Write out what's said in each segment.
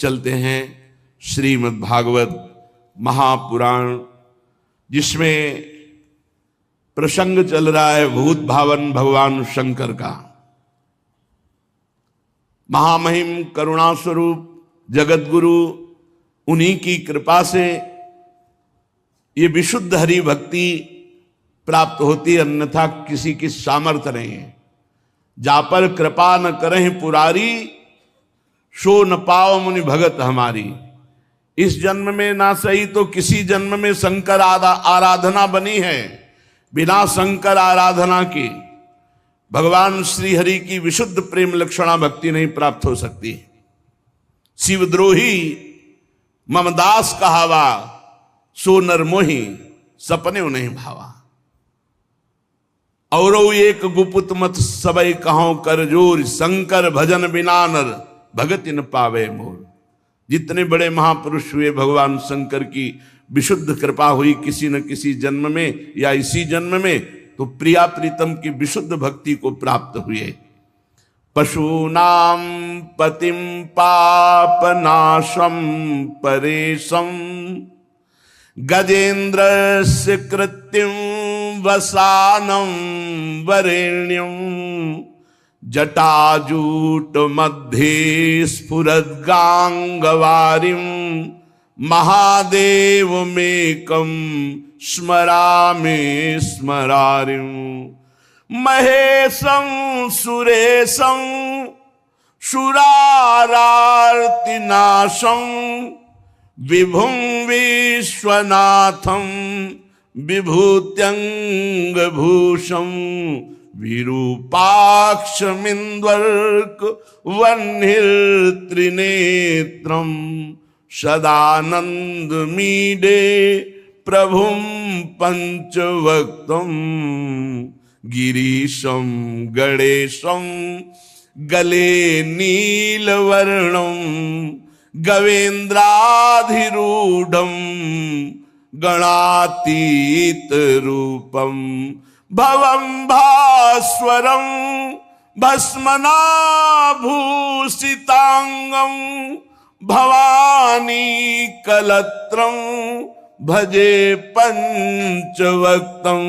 चलते हैं श्रीमद् भागवत महापुराण, जिसमें प्रसंग चल रहा है भूत भावन भगवान शंकर का। महामहिम करुणा स्वरूप जगत गुरु, उन्हीं की कृपा से ये विशुद्ध हरि भक्ति प्राप्त होती, अन्यथा किसी की सामर्थ्य नहीं है। जा पर कृपा न करें पुरारी, सो न पाओ मुनि भगत हमारी। इस जन्म में ना सही तो किसी जन्म में शंकर आराधना बनी है। बिना शंकर आराधना के भगवान श्री हरि की विशुद्ध प्रेम लक्षणा भक्ति नहीं प्राप्त हो सकती। शिवद्रोही ममदास कहावा, सो नर मोही सपने नहीं भावा। और एक गुपुत मत सबई कहो कर जोर, शंकर भजन बिना नर भगत न पावे मोर। जितने बड़े महापुरुष हुए, भगवान शंकर की विशुद्ध कृपा हुई किसी न किसी जन्म में या इसी जन्म में, तो प्रिया प्रीतम की विशुद्ध भक्ति को प्राप्त हुए। पशूनाम पतिम पापनाशम परेशम, गजेन्द्रस्य कृत्यं वसानं वरेण्यं। जटाजूट मध्ये स्फुरद्गांगवारिं, महादेवमेकं स्मरामि स्मरारिं। महेशं सुरेशं सुरारार्तिनाशं, विभुं विश्वनाथं विभूत्यंगभूषं। विरूपाक्षमिन्द्वर्क वह्निर्त्रिनेत्रं, सदानन्दमीडे प्रभुं पंचवक्त्रं। गिरीशं गणेशं गले नीलवर्णं, गवेन्द्राधिरूढ़ं गणातीत रूपं। भवं भास्वरं भस्मनाभूषितांगं, भवानी कलत्रं भजे पंचवक्त्रं।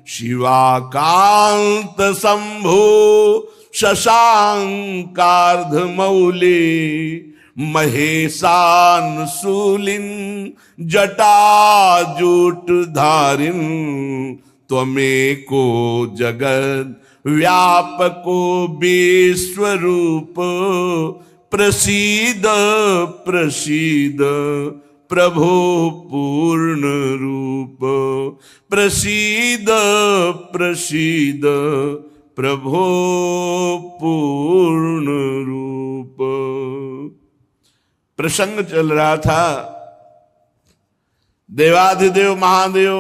शिवाकांत शंभो शशांकार्धमौले, महेशान शूलिन जटाजूट धारिन। त्वमेको जगद व्यापको विश्वरूप, प्रसीद प्रसीद प्रभो पूर्ण रूप। प्रसीद प्रसीद प्रभो पूर्ण रूप। प्रसंग चल रहा था देवाधिदेव महादेव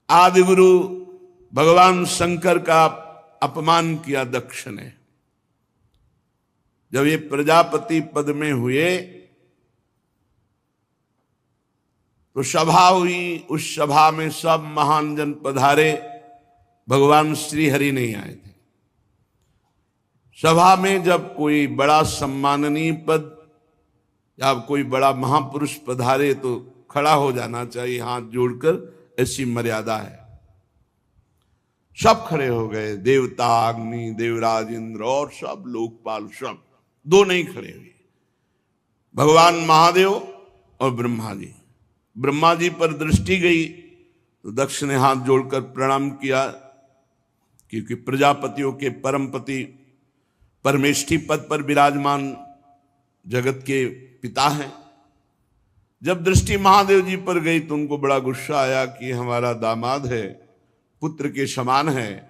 आदि गुरु भगवान शंकर का अपमान किया दक्ष ने। जब ये प्रजापति पद में हुए तो सभा हुई। उस सभा में सब महान जन पधारे, भगवान श्री हरि नहीं आए थे। सभा में जब कोई बड़ा सम्माननीय पद या कोई बड़ा महापुरुष पधारे तो खड़ा हो जाना चाहिए हाथ जोड़कर, ऐसी मर्यादा है। सब खड़े हो गए, देवता, अग्नि, देवराज इंद्र और सब लोकपाल, सब। दो नहीं खड़े हुए, भगवान महादेव और ब्रह्मा जी। ब्रह्मा जी पर दृष्टि गई तो दक्ष ने हाथ जोड़कर प्रणाम किया, क्योंकि प्रजापतियों के परमपति परमेष्ठी पद पर विराजमान जगत के पिता हैं। जब दृष्टि महादेव जी पर गई तो उनको बड़ा गुस्सा आया कि हमारा दामाद है, पुत्र के समान है,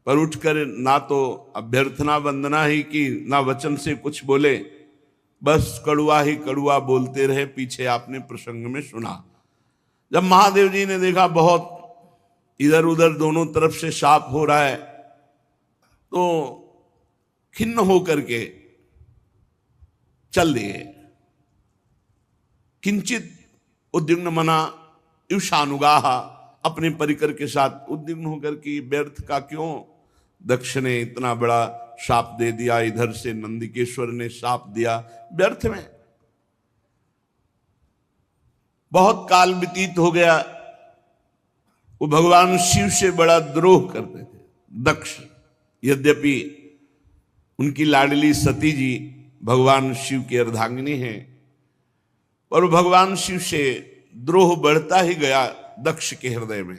पर उठकर ना तो अभ्यर्थना वंदना ही की, ना वचन से कुछ बोले, बस कड़ुआ ही कड़ुआ बोलते रहे। पीछे आपने प्रसंग में सुना। जब महादेव जी ने देखा बहुत इधर उधर दोनों तरफ से शाप हो रहा है, तो खिन्न होकर के चल दिए। किंचित उद्विग्न मना युषानुगाह, अपने परिकर के साथ उद्विग्न होकर कि व्यर्थ का क्यों दक्ष ने इतना बड़ा शाप दे दिया, इधर से नंदिकेश्वर ने शाप दिया, व्यर्थ में। बहुत काल व्यतीत हो गया, वो भगवान शिव से बड़ा द्रोह करते थे दक्ष। यद्यपि उनकी लाडली सती जी भगवान शिव की अर्धांगिनी हैं, पर भगवान शिव से द्रोह बढ़ता ही गया दक्ष के हृदय में।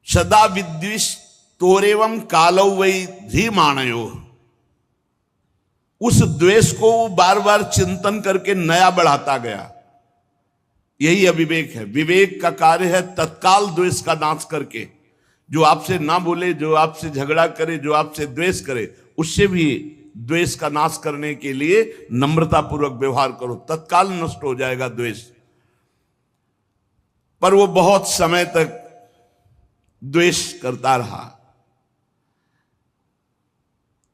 सदा विद्विष तोरेवम कालौ वै धीमानयो, उस द्वेष को बार बार चिंतन करके नया बढ़ाता गया। यही अविवेक है। विवेक का कार्य है तत्काल द्वेष का नाश करके, जो आपसे ना बोले, जो आपसे झगड़ा करे, जो आपसे द्वेष करे, उससे भी द्वेष का नाश करने के लिए नम्रता पूर्वक व्यवहार करो, तत्काल नष्ट हो जाएगा द्वेष। पर वो बहुत समय तक द्वेष करता रहा।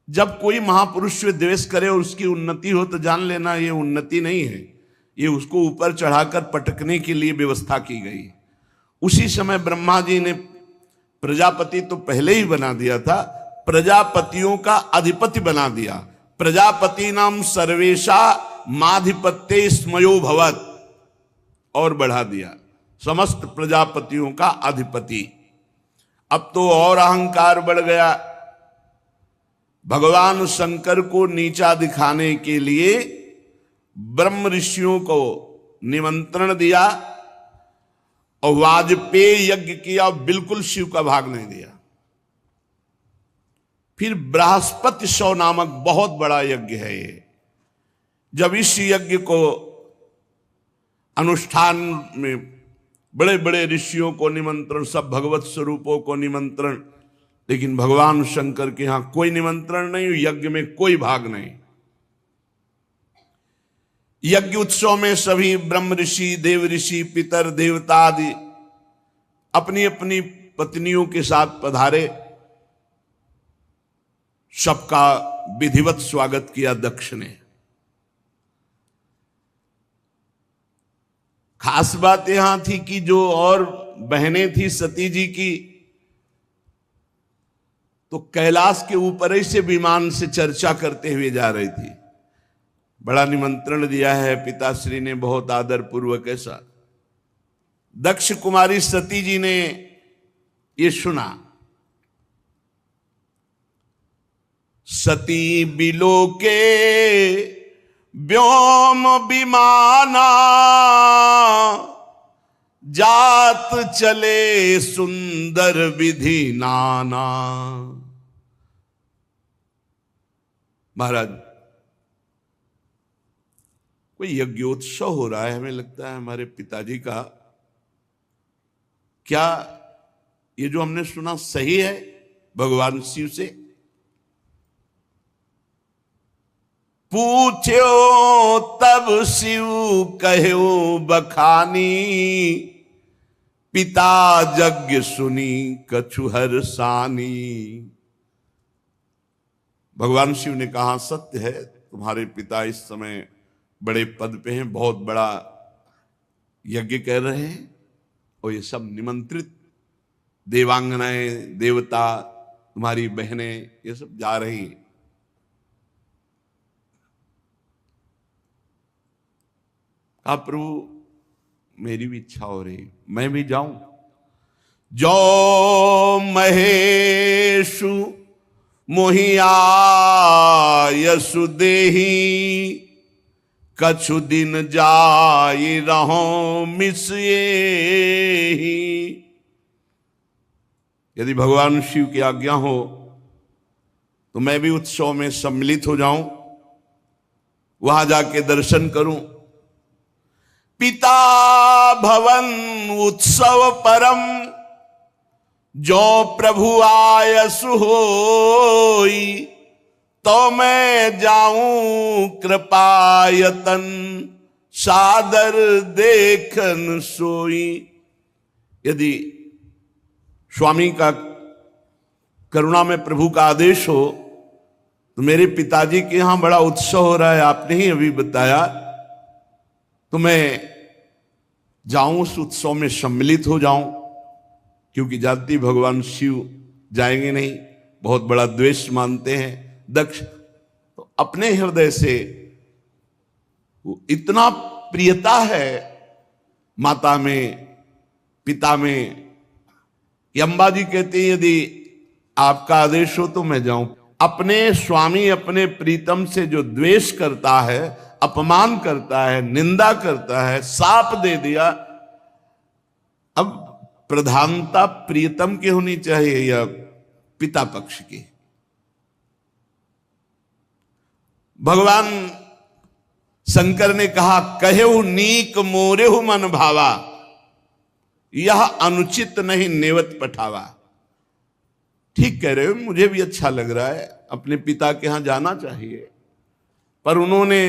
जब कोई महापुरुष से द्वेष करे और उसकी उन्नति हो तो जान लेना ये उन्नति नहीं है, ये उसको ऊपर चढ़ाकर पटकने के लिए व्यवस्था की गई। उसी समय ब्रह्मा जी ने प्रजापति तो पहले ही बना दिया था, प्रजापतियों का अधिपति बना दिया। प्रजापति नाम सर्वेशा माधिपत्य स्मयो भवत, और बढ़ा दिया, समस्त प्रजापतियों का अधिपति। अब तो और अहंकार बढ़ गया। भगवान शंकर को नीचा दिखाने के लिए ब्रह्म ऋषियों को निमंत्रण दिया और वाजपेय यज्ञ किया, बिल्कुल शिव का भाग नहीं दिया। फिर बृहस्पति शव नामक बहुत बड़ा यज्ञ है ये। जब इस यज्ञ को अनुष्ठान में बड़े बड़े ऋषियों को निमंत्रण, सब भगवत स्वरूपों को निमंत्रण, लेकिन भगवान शंकर के यहां कोई निमंत्रण नहीं, यज्ञ में कोई भाग नहीं। यज्ञ उत्सव में सभी ब्रह्म ऋषि, देव ऋषि, पितर, देवता आदि अपनी अपनी पत्नियों के साथ पधारे। सबका विधिवत स्वागत किया दक्ष ने। खास बात यहां थी कि जो और बहनें थी सती जी की, तो कैलाश के ऊपर ही से विमान से चर्चा करते हुए जा रही थी। बड़ा निमंत्रण दिया है पिताश्री ने, बहुत आदर पूर्वक। ऐसा दक्ष कुमारी सती जी ने ये सुना। सती बिलोके व्योम विमाना, जात चले सुंदर विधि नाना। महाराज, कोई यज्ञोत्सव हो रहा है, हमें लगता है हमारे पिताजी का। क्या ये जो हमने सुना सही है भगवान शिव से? पूछो तब शिव कहो बखानी, पिता यज्ञ सुनी कछुहर सानी। भगवान शिव ने कहा, सत्य है, तुम्हारे पिता इस समय बड़े पद पे हैं, बहुत बड़ा यज्ञ कर रहे हैं, और ये सब निमंत्रित देवांगनाएं, देवता, तुम्हारी बहनें, ये सब जा रही हैं। कहा, प्रभु मेरी भी इच्छा हो रही, मैं भी जाऊं। जो महेशु मोहिया यसु देही, कछु दिन जाई रहो मिसिए। यदि भगवान शिव की आज्ञा हो तो मैं भी उत्सव में सम्मिलित हो जाऊं, वहां जाके दर्शन करूं। पिता भवन उत्सव परम, जो प्रभु आयसु होई, तो मैं जाऊं कृपायतन, सादर देखन सोई। यदि स्वामी का करुणा में प्रभु का आदेश हो तो मेरे पिताजी के यहां बड़ा उत्सव हो रहा है, आपने ही अभी बताया, तो मैं जाऊं, उस उत्सव में सम्मिलित हो जाऊं। क्योंकि जानती भगवान शिव जाएंगे नहीं, बहुत बड़ा द्वेष मानते हैं दक्ष। तो अपने हृदय से वो इतना प्रियता है माता में, पिता में, कि अंबा जी कहते हैं यदि आपका आदेश हो तो मैं जाऊं। अपने स्वामी, अपने प्रीतम से जो द्वेष करता है, अपमान करता है, निंदा करता है, शाप दे दिया, अब प्रधानता प्रीतम की होनी चाहिए या पिता पक्ष की? भगवान शंकर ने कहा, कहेहु नीक मोरेहु मन भावा, यह अनुचित नहीं नेवत पठावा। ठीक कह रहे हो, मुझे भी अच्छा लग रहा है, अपने पिता के यहां जाना चाहिए, पर उन्होंने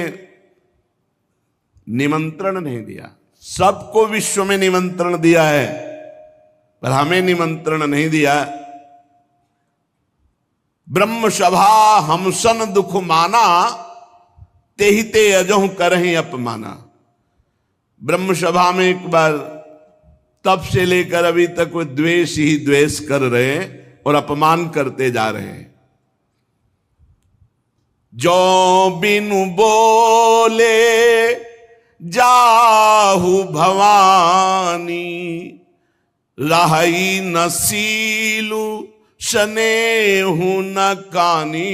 निमंत्रण नहीं दिया। सबको विश्व में निमंत्रण दिया है, पर हमें निमंत्रण नहीं दिया। ब्रह्म सभा हमसन दुख माना, तेहि ते अजहु करहि अपमाना। ब्रह्म सभा में एक बार तब से लेकर अभी तक वो द्वेष ही द्वेष कर रहे हैं और अपमान करते जा रहे हैं। जो बिनु बोले जाहु भवानी, राही न सीलु स्नेहु न कानी।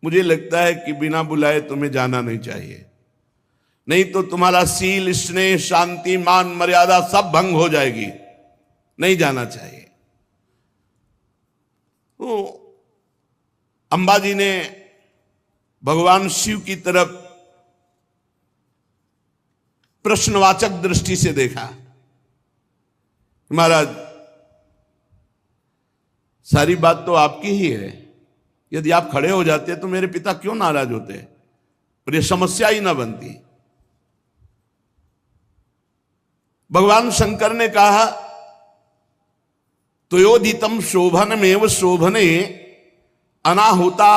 मुझे लगता है कि बिना बुलाए तुम्हें जाना नहीं चाहिए, नहीं तो तुम्हारा सील, स्नेह, शांति, मान, मर्यादा सब भंग हो जाएगी। नहीं जाना चाहिए। तो अंबाजी ने भगवान शिव की तरफ प्रश्नवाचक दृष्टि से देखा। महाराज, सारी बात तो आपकी ही है, यदि आप खड़े हो जाते तो मेरे पिता क्यों नाराज होते, और ये समस्या ही ना बनती। भगवान शंकर ने कहा, त्वयोदितम शोभनमेव शोभने, अनाहुता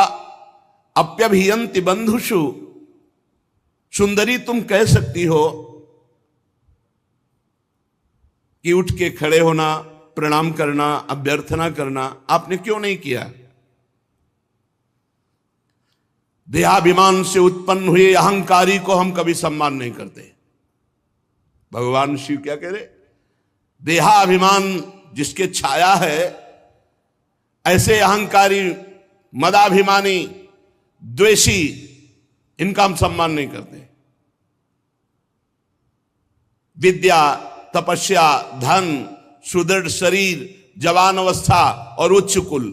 अप्यभियंति बंधुषु। सुंदरी, तुम कह सकती हो कि उठ के खड़े होना, प्रणाम करना, अभ्यर्थना करना, आपने क्यों नहीं किया? देहाभिमान से उत्पन्न हुए अहंकारी को हम कभी सम्मान नहीं करते। भगवान शिव क्या कह रहे? देहाभिमान जिसके छाया है, ऐसे अहंकारी, मदाभिमानी, द्वेषी, इनका हम सम्मान नहीं करते। विद्या, तपस्या, धन, सुदृढ़ शरीर, जवान अवस्था और उच्च कुल,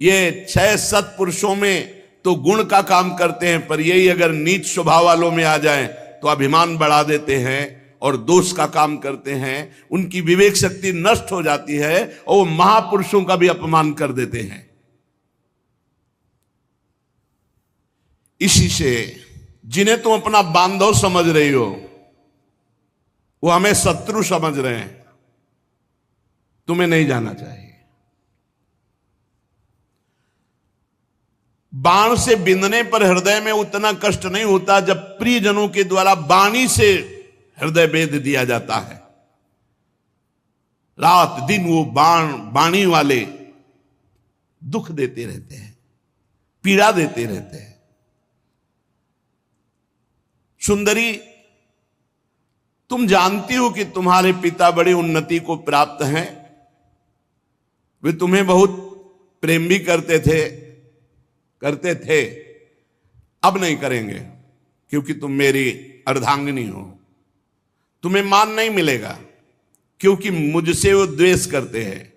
ये 6 सत्पुरुषों में तो गुण का काम करते हैं, पर यही अगर नीच स्वभाव वालों में आ जाएं तो अभिमान बढ़ा देते हैं और दोष का काम करते हैं। उनकी विवेक शक्ति नष्ट हो जाती है और वो महापुरुषों का भी अपमान कर देते हैं। इसी से जिन्हें तुम अपना बांधव समझ रही हो, वो हमें शत्रु समझ रहे हैं। तुम्हें नहीं जाना चाहिए। बाण से बिंदने पर हृदय में उतना कष्ट नहीं होता जब प्रियजनों के द्वारा वाणी से हृदय भेद दिया जाता है। रात दिन वो वाणी वाले दुख देते रहते हैं, पीड़ा देते रहते हैं। सुंदरी, तुम जानती हो कि तुम्हारे पिता बड़ी उन्नति को प्राप्त हैं। वे तुम्हें बहुत प्रेम भी करते थे, अब नहीं करेंगे, क्योंकि तुम मेरी अर्धांगिनी हो। तुम्हें मान नहीं मिलेगा, क्योंकि मुझसे वो द्वेष करते हैं।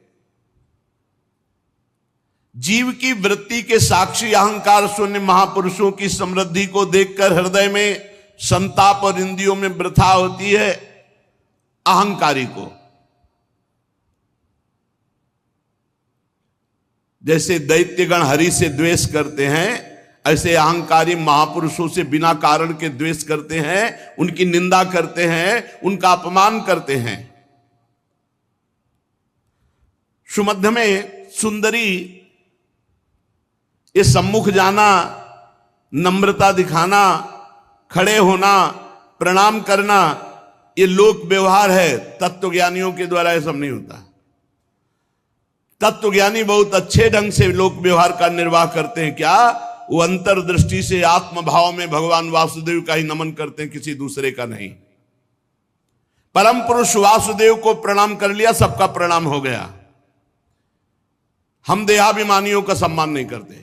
जीव की वृत्ति के साक्षी अहंकार शून्य महापुरुषों की समृद्धि को देखकर हृदय में संताप और इंद्रियों में वृथा होती है अहंकारी को। जैसे दैत्यगण हरि से द्वेष करते हैं, ऐसे अहंकारी महापुरुषों से बिना कारण के द्वेष करते हैं, उनकी निंदा करते हैं, उनका अपमान करते हैं। सुमध्य में सुंदरी ये सम्मुख जाना, नम्रता दिखाना, खड़े होना, प्रणाम करना, ये लोक व्यवहार है। तत्वज्ञानियों के द्वारा ये सब नहीं होता। तत्वज्ञानी बहुत अच्छे ढंग से लोक व्यवहार का निर्वाह करते हैं। क्या वो अंतर्दृष्टि से आत्म भाव में भगवान वासुदेव का ही नमन करते हैं, किसी दूसरे का नहीं। परम पुरुष वासुदेव को प्रणाम कर लिया, सबका प्रणाम हो गया। हम देहाभिमानियों का सम्मान नहीं करते,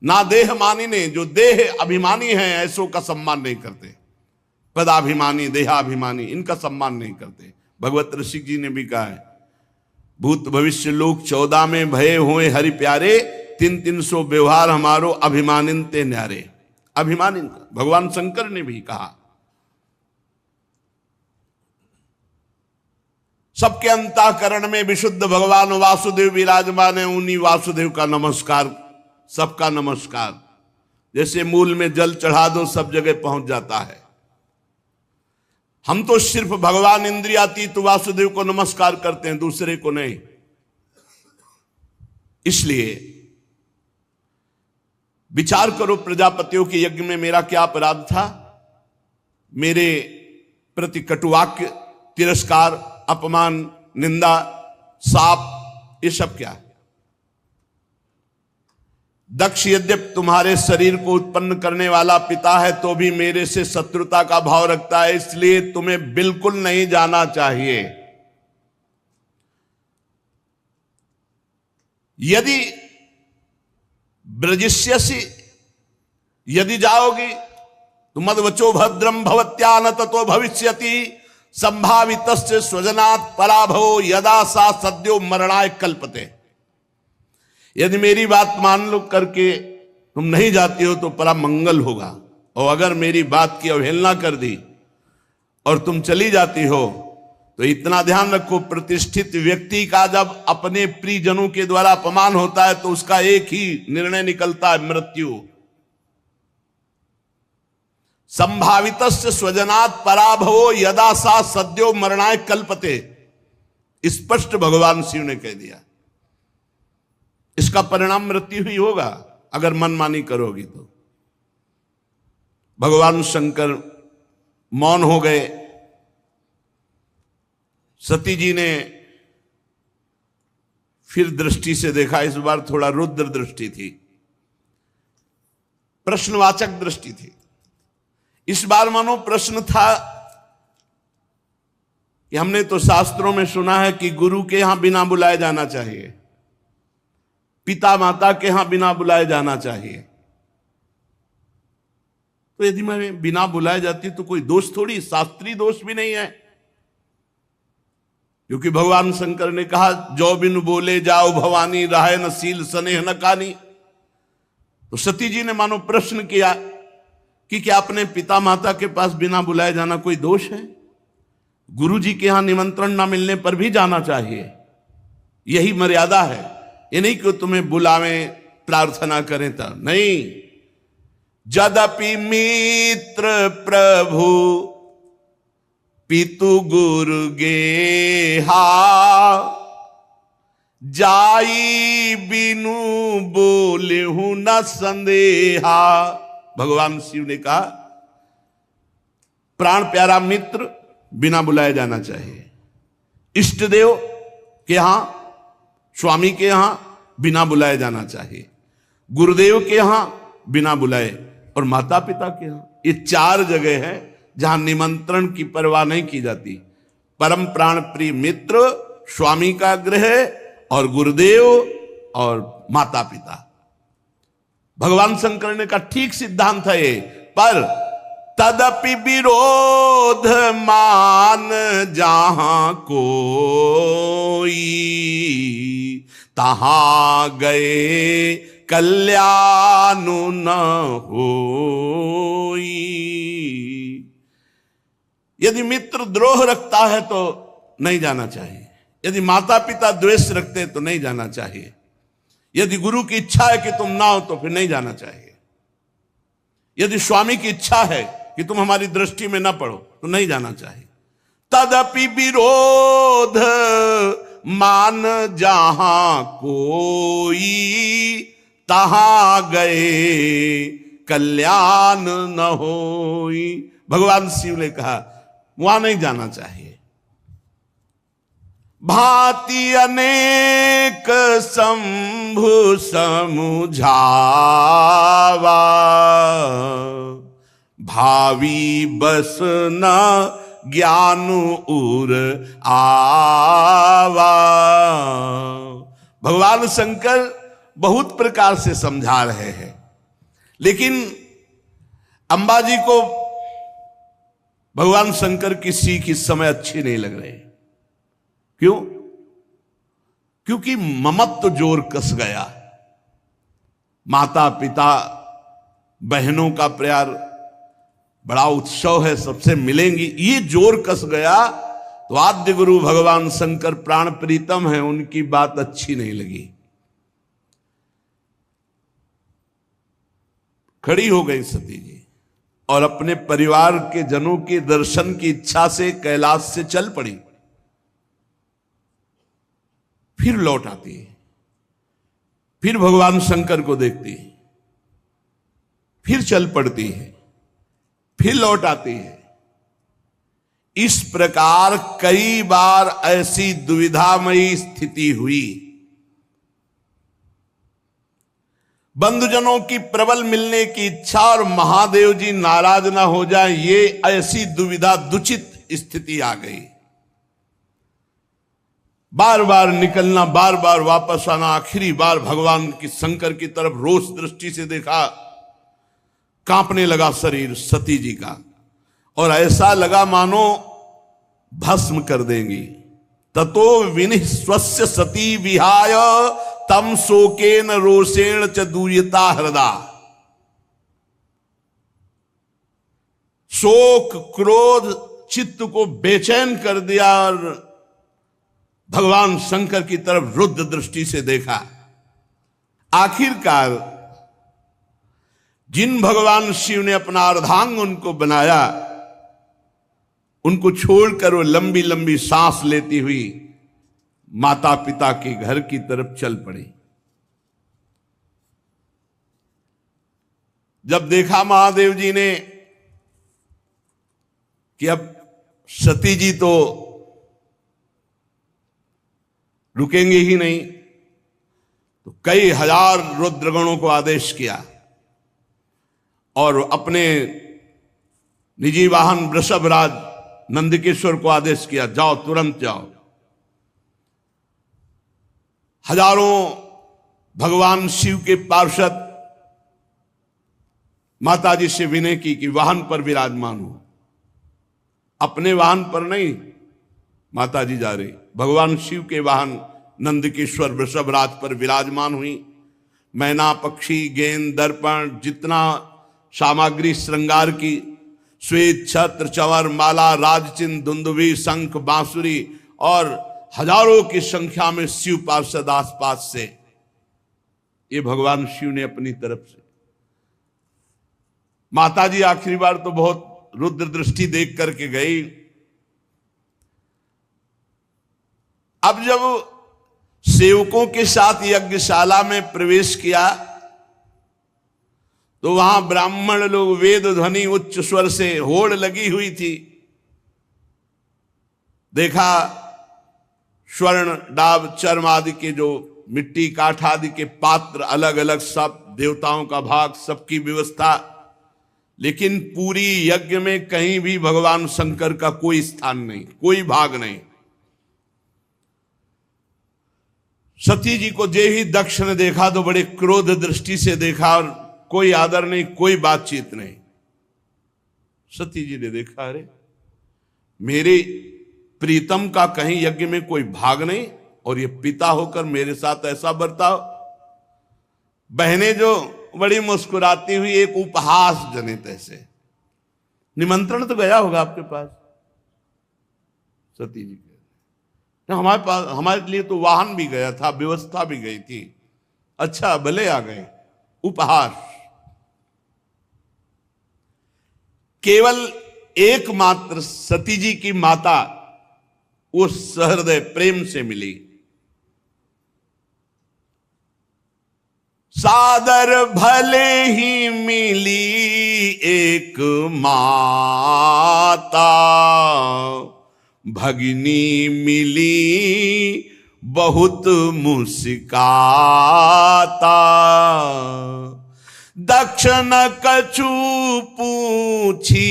ना देहमानी ने, जो देह अभिमानी हैं ऐसों का सम्मान नहीं करते। पदाभिमानी, देहाभिमानी, इनका सम्मान नहीं करते। भगवत ऋषि जी ने भी कहा है, भूत भविष्य लोक 14 में भये हुए हरि प्यारे, 300 व्यवहार हमारो अभिमानिन ते न्यारे। अभिमानिन, भगवान शंकर ने भी कहा। सबके अंतःकरण में विशुद्ध भगवान वासुदेव विराजमान है, उन्हीं वासुदेव का नमस्कार, सबका नमस्कार। जैसे मूल में जल चढ़ा दो सब जगह पहुंच जाता है। हम तो सिर्फ भगवान इंद्रियातीत वासुदेव को नमस्कार करते हैं, दूसरे को नहीं। इसलिए विचार करो, प्रजापतियों के यज्ञ में मेरा क्या अपराध था? मेरे प्रति कटुवाक्य, तिरस्कार, अपमान, निंदा, शाप, ये सब क्या है? दक्ष यद्यप तुम्हारे शरीर को उत्पन्न करने वाला पिता है तो भी मेरे से शत्रुता का भाव रखता है, इसलिए तुम्हें बिल्कुल नहीं जाना चाहिए। यदि ब्रजिष्यसि, यदि जाओगी तो मद्वचो भद्रम भवत्या न ततो भविष्यति संभावितस्य स्वजनात् पराभवो यदा सा सद्यो मरणाय कल्पते। यदि मेरी बात मान लो करके तुम नहीं जाती हो तो परा मंगल होगा, और अगर मेरी बात की अवहेलना कर दी और तुम चली जाती हो तो इतना ध्यान रखो, प्रतिष्ठित व्यक्ति का जब अपने प्रियजनों के द्वारा अपमान होता है तो उसका एक ही निर्णय निकलता है, मृत्यु। संभावितस्य स्वजनात् पराभवो यदा सा सद्यो मरणाय कल्पते, स्पष्ट भगवान शिव ने कह दिया। इसका परिणाम मृत्यु ही होगा अगर मनमानी करोगी तो। भगवान शंकर मौन हो गए। सती जी ने फिर दृष्टि से देखा, इस बार थोड़ा रुद्र दृष्टि थी, प्रश्नवाचक दृष्टि थी। इस बार मानो प्रश्न था कि हमने तो शास्त्रों में सुना है कि गुरु के यहां बिना बुलाए जाना चाहिए, पिता माता के यहां बिना बुलाए जाना चाहिए। तो यदि मैं बिना बुलाए जाती तो कोई दोष थोड़ी, शास्त्रीय दोष भी नहीं है, क्योंकि भगवान शंकर ने कहा जो बिनु बोले जाओ भवानी, राहे न सील स्नेह न कानी। तो सती जी ने मानो प्रश्न किया कि क्या अपने पिता माता के पास बिना बुलाए जाना कोई दोष है? गुरु जी के यहां निमंत्रण ना मिलने पर भी जाना चाहिए, यही मर्यादा है। ये नहीं कि तुम्हें बुलावें, प्रार्थना करें तब नहीं। जदपि मित्र प्रभु पितु गुरु गेहा, जाई बिनु बोले हूं न संदेहा। भगवान शिव ने कहा प्राण प्यारा मित्र बिना बुलाए जाना चाहिए। इष्ट देव के यहां, स्वामी के यहां बिना बुलाए जाना चाहिए, गुरुदेव के यहां बिना बुलाए, और माता पिता के यहां। ये 4 जगह है जहां निमंत्रण की परवाह नहीं की जाती। परम प्राण प्रिय मित्र, स्वामी का गृह, और गुरुदेव और माता पिता। भगवान शंकर ने कहा ठीक सिद्धांत है ये, पर तदपि विरोध मान जहां कोई, तहां गए कल्याण न होई। यदि मित्र द्रोह रखता है तो नहीं जाना चाहिए, यदि माता पिता द्वेष रखते हैं तो नहीं जाना चाहिए, यदि गुरु की इच्छा है कि तुम ना हो तो फिर नहीं जाना चाहिए, यदि स्वामी की इच्छा है कि तुम हमारी दृष्टि में ना पड़ो तो नहीं जाना चाहिए। तदपि विरोध मान जहां कोई, तहां गए कल्याण न होई। भगवान शिव ने कहा वहां नहीं जाना चाहिए। भांति अनेक शंभु समुझावा, भावी बस न ज्ञान उर आवा। भगवान शंकर बहुत प्रकार से समझा रहे हैं, लेकिन अंबाजी को भगवान शंकर की सीख इस समय अच्छी नहीं लग रही। क्यों? क्योंकि ममत्व जोर कस गया। माता पिता बहनों का प्यार, बड़ा उत्सव है, सबसे मिलेंगी, ये जोर कस गया तो आद्य गुरु भगवान शंकर प्राण प्रीतम है, उनकी बात अच्छी नहीं लगी। खड़ी हो गई सती जी और अपने परिवार के जनों के दर्शन की इच्छा से कैलाश से चल पड़ी। फिर लौट आती है, फिर भगवान शंकर को देखती है, फिर चल पड़ती है, फिर लौट आती है। इस प्रकार कई बार ऐसी दुविधामयी स्थिति हुई। बंधुजनों की प्रबल मिलने की इच्छा और महादेव जी नाराज ना हो जाए, ये ऐसी दुविधा दुचित स्थिति आ गई। बार बार निकलना, बार बार वापस आना, आखिरी बार भगवान की शंकर की तरफ रोष दृष्टि से देखा, कांपने लगा शरीर सती जी का, और ऐसा लगा मानो भस्म कर देंगी। ततो विनिः स्वस्य सती विहाय तम शोकेन रोषेण च दूयता हृदा। शोक क्रोध चित्त को बेचैन कर दिया और भगवान शंकर की तरफ रुद्र दृष्टि से देखा। आखिरकार जिन भगवान शिव ने अपना अर्धांग उनको बनाया, उनको छोड़कर वो लंबी लंबी सांस लेती हुई माता पिता के घर की तरफ चल पड़ी। जब देखा महादेव जी ने कि अब सती जी तो रुकेंगे ही नहीं, तो कई हजार रुद्रगणों को आदेश किया और अपने निजी वाहन वृषभराज नंदकेश्वर को आदेश किया, जाओ तुरंत जाओ। हजारों भगवान शिव के पार्षद माता जी से विनय की कि वाहन पर विराजमान हो। अपने वाहन पर नहीं माता जी जा रही, भगवान शिव के वाहन नंदकेश्वर वृषभराज पर विराजमान हुई। मैना पक्षी गेंद दर्पण जितना सामग्री श्रृंगार की, श्वेत छत्र चंवर माला राजचिन्ह दुंदुभी शंख बांसुरी और हजारों की संख्या में शिव पार्षद आसपास से, ये भगवान शिव ने अपनी तरफ से। माता जी आखिरी बार तो बहुत रुद्र दृष्टि देख करके गई। अब जब सेवकों के साथ यज्ञशाला में प्रवेश किया तो वहां ब्राह्मण लोग वेद ध्वनि उच्च स्वर से होड़ लगी हुई थी। देखा स्वर्ण डाब चर्म आदि के जो मिट्टी काठ आदि के पात्र अलग अलग, सब देवताओं का भाग, सबकी व्यवस्था, लेकिन पूरी यज्ञ में कहीं भी भगवान शंकर का कोई स्थान नहीं, कोई भाग नहीं। सती जी को जे ही दक्ष ने देखा तो बड़े क्रोध दृष्टि से देखा और कोई आदर नहीं, कोई बातचीत नहीं। सती जी ने देखा, अरे मेरे प्रीतम का कहीं यज्ञ में कोई भाग नहीं और ये पिता होकर मेरे साथ ऐसा बर्ताव। बहनें जो बड़ी मुस्कुराती हुई एक उपहास जनित ऐसे, निमंत्रण तो गया होगा आपके पास। सती जी के हमारे पास, हमारे लिए तो वाहन भी गया था, व्यवस्था भी गई थी, अच्छा भले आ गए। उपहास। केवल एकमात्र सती जी की माता उस सहृदय प्रेम से मिली। सादर भले ही मिली एक माता, भगिनी मिली बहुत मुस्काता। दक्ष न कछु पूछी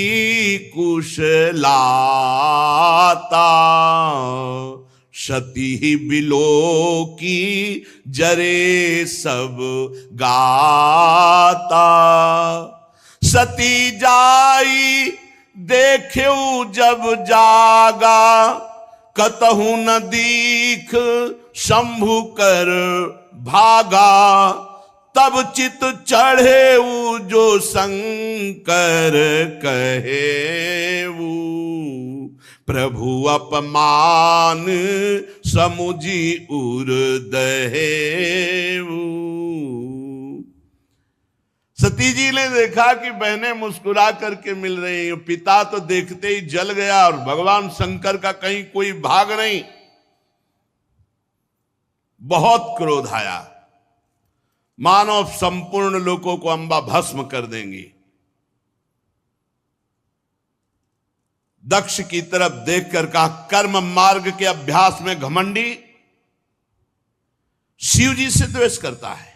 कुशलाता। सती बिलो की जरे सब गाता। सती जाई देख्यू जब जागा। कतहु न दीख शंभु कर भागा। तब चित चढ़े जो शंकर कहेऊ। प्रभु अपमान समुझी उर दहेऊ। सती जी ने देखा कि बहनें मुस्कुरा करके मिल रही हैं। पिता तो देखते ही जल गया और भगवान शंकर का कहीं कोई भाग नहीं। बहुत क्रोध आया, मानो संपूर्ण लोकों को अंबा भस्म कर देंगी। दक्ष की तरफ देखकर कहा, कर्म मार्ग के अभ्यास में घमंडी शिव जी से द्वेष करता है।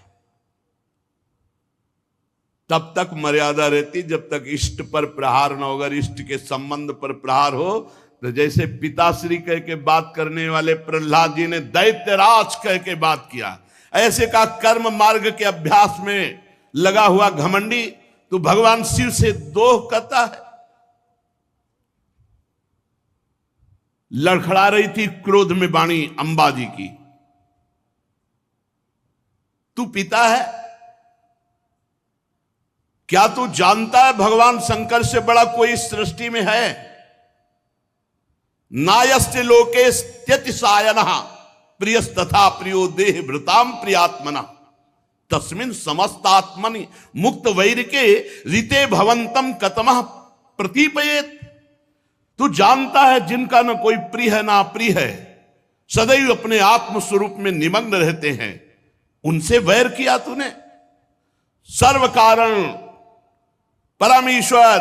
तब तक मर्यादा रहती जब तक इष्ट पर प्रहार न हो। अगर इष्ट के संबंध पर प्रहार हो तो जैसे पिताश्री कह के बात करने वाले प्रहलाद जी ने दैत्यराज कह के बात किया, ऐसे का कर्म मार्ग के अभ्यास में लगा हुआ घमंडी तो भगवान शिव से दोह करता है। लड़खड़ा रही थी क्रोध में वाणी अंबा जी की। तू पिता है, क्या तू जानता है भगवान शंकर से बड़ा कोई सृष्टि में है? नायस्य लोके त्यतिसायनः प्रियस तथा प्रियो देह भृताम प्रियात्मना तस्मिन् समस्तात्मनि मुक्त वैरिके रीते भवंतम कतमः प्रतीपयेत। तू जानता है जिनका न कोई प्रिय है ना प्रिय है, सदैव अपने आत्म स्वरूप में निमग्न रहते हैं, उनसे वैर किया तूने। सर्व कारण परमेश्वर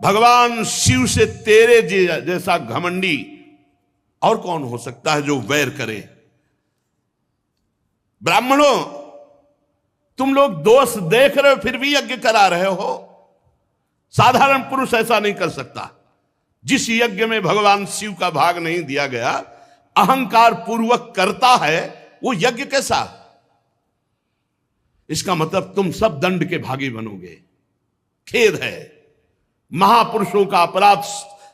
भगवान शिव से तेरे जैसा घमंडी और कौन हो सकता है जो वैर करे? ब्राह्मणों, तुम लोग दोष देख रहे हो फिर भी यज्ञ करा रहे हो। साधारण पुरुष ऐसा नहीं कर सकता। जिस यज्ञ में भगवान शिव का भाग नहीं दिया गया, अहंकार पूर्वक करता है, वो यज्ञ कैसा? इसका मतलब तुम सब दंड के भागी बनोगे। खेद है, महापुरुषों का अपराध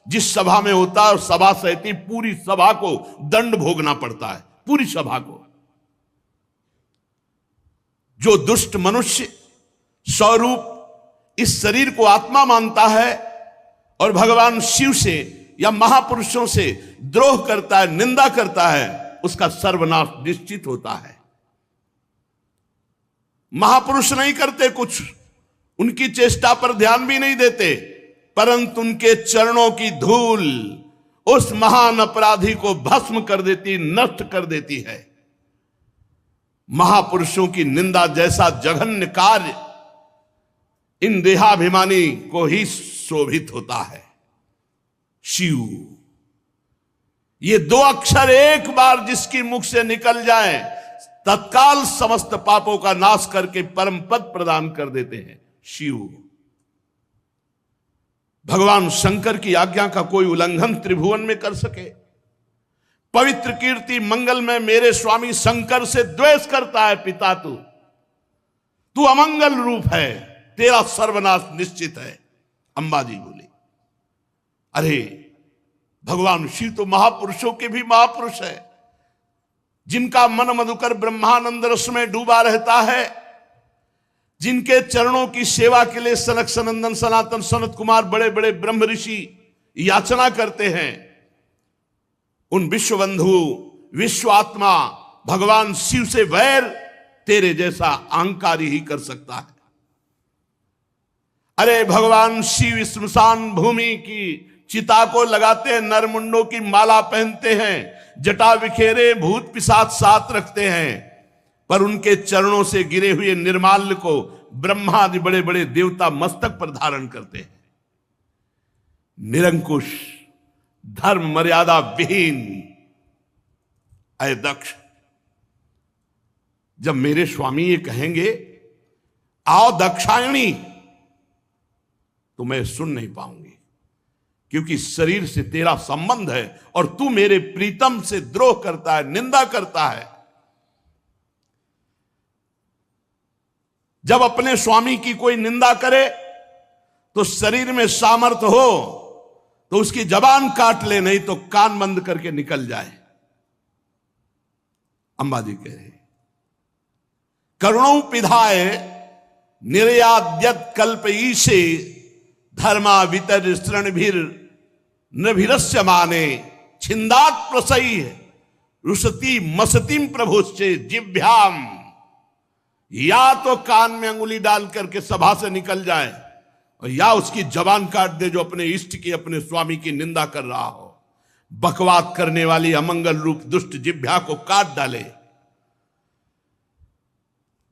जिस सभा में होता है, सभा सहती पूरी सभा को दंड भोगना पड़ता है, पूरी सभा को। जो दुष्ट मनुष्य स्वरूप इस शरीर को आत्मा मानता है और भगवान शिव से या महापुरुषों से द्रोह करता है, निंदा करता है, उसका सर्वनाश निश्चित होता है। महापुरुष नहीं करते कुछ, उनकी चेष्टा पर ध्यान भी नहीं देते, परंतु उनके चरणों की धूल उस महान अपराधी को भस्म कर देती, नष्ट कर देती है। महापुरुषों की निंदा जैसा जघन्य कार्य इन देहाभिमानी को ही शोभित होता है। शिव, ये दो अक्षर एक बार जिसकी मुख से निकल जाए तत्काल समस्त पापों का नाश करके परम पद प्रदान कर देते हैं। शिव, भगवान शंकर की आज्ञा का कोई उल्लंघन त्रिभुवन में कर सके? पवित्र कीर्ति मंगल में मेरे स्वामी शंकर से द्वेष करता है पिता तू अमंगल रूप है, तेरा सर्वनाश निश्चित है। अंबा जी बोली, अरे भगवान शिव तो महापुरुषों के भी महापुरुष है, जिनका मन मधुकर ब्रह्मानंद रस में डूबा रहता है, जिनके चरणों की सेवा के लिए सनक सनंदन सनातन सनत कुमार बड़े बड़े ब्रह्म ऋषि याचना करते हैं। उन विश्वबंधु विश्व आत्मा भगवान शिव से वैर तेरे जैसा अहंकारी ही कर सकता है। अरे भगवान शिव स्मशान भूमि की चिता को लगाते हैं, नरमुंडों की माला पहनते हैं, जटा बिखेरे भूत पिशाच साथ रखते हैं, पर उनके चरणों से गिरे हुए निर्माल्य को ब्रह्मा आदि बड़े बड़े देवता मस्तक पर धारण करते हैं। निरंकुश धर्म मर्यादा विहीन। अय दक्ष, जब मेरे स्वामी ये कहेंगे आओ दक्षायणी, तो मैं सुन नहीं पाऊंगी, क्योंकि शरीर से तेरा संबंध है और तू मेरे प्रीतम से द्रोह करता है, निंदा करता है। जब अपने स्वामी की कोई निंदा करे तो शरीर में सामर्थ्य हो तो उसकी जबान काट ले, नहीं तो कान बंद करके निकल जाए। अंबा जी कह रहे करुणों पिधाय निर्याद्यत कल्प ईशे धर्मा वितर स्तृणभिर नभिरस्य माने छिंदात प्रसई रुसती मसतीम प्रभुश्चे जिभ्याम। या तो कान में अंगुली डाल करके सभा से निकल जाए और या उसकी जबान काट दे जो अपने इष्ट की, अपने स्वामी की निंदा कर रहा हो। बकवाद करने वाली अमंगल रूप दुष्ट जिह्वा को काट डाले।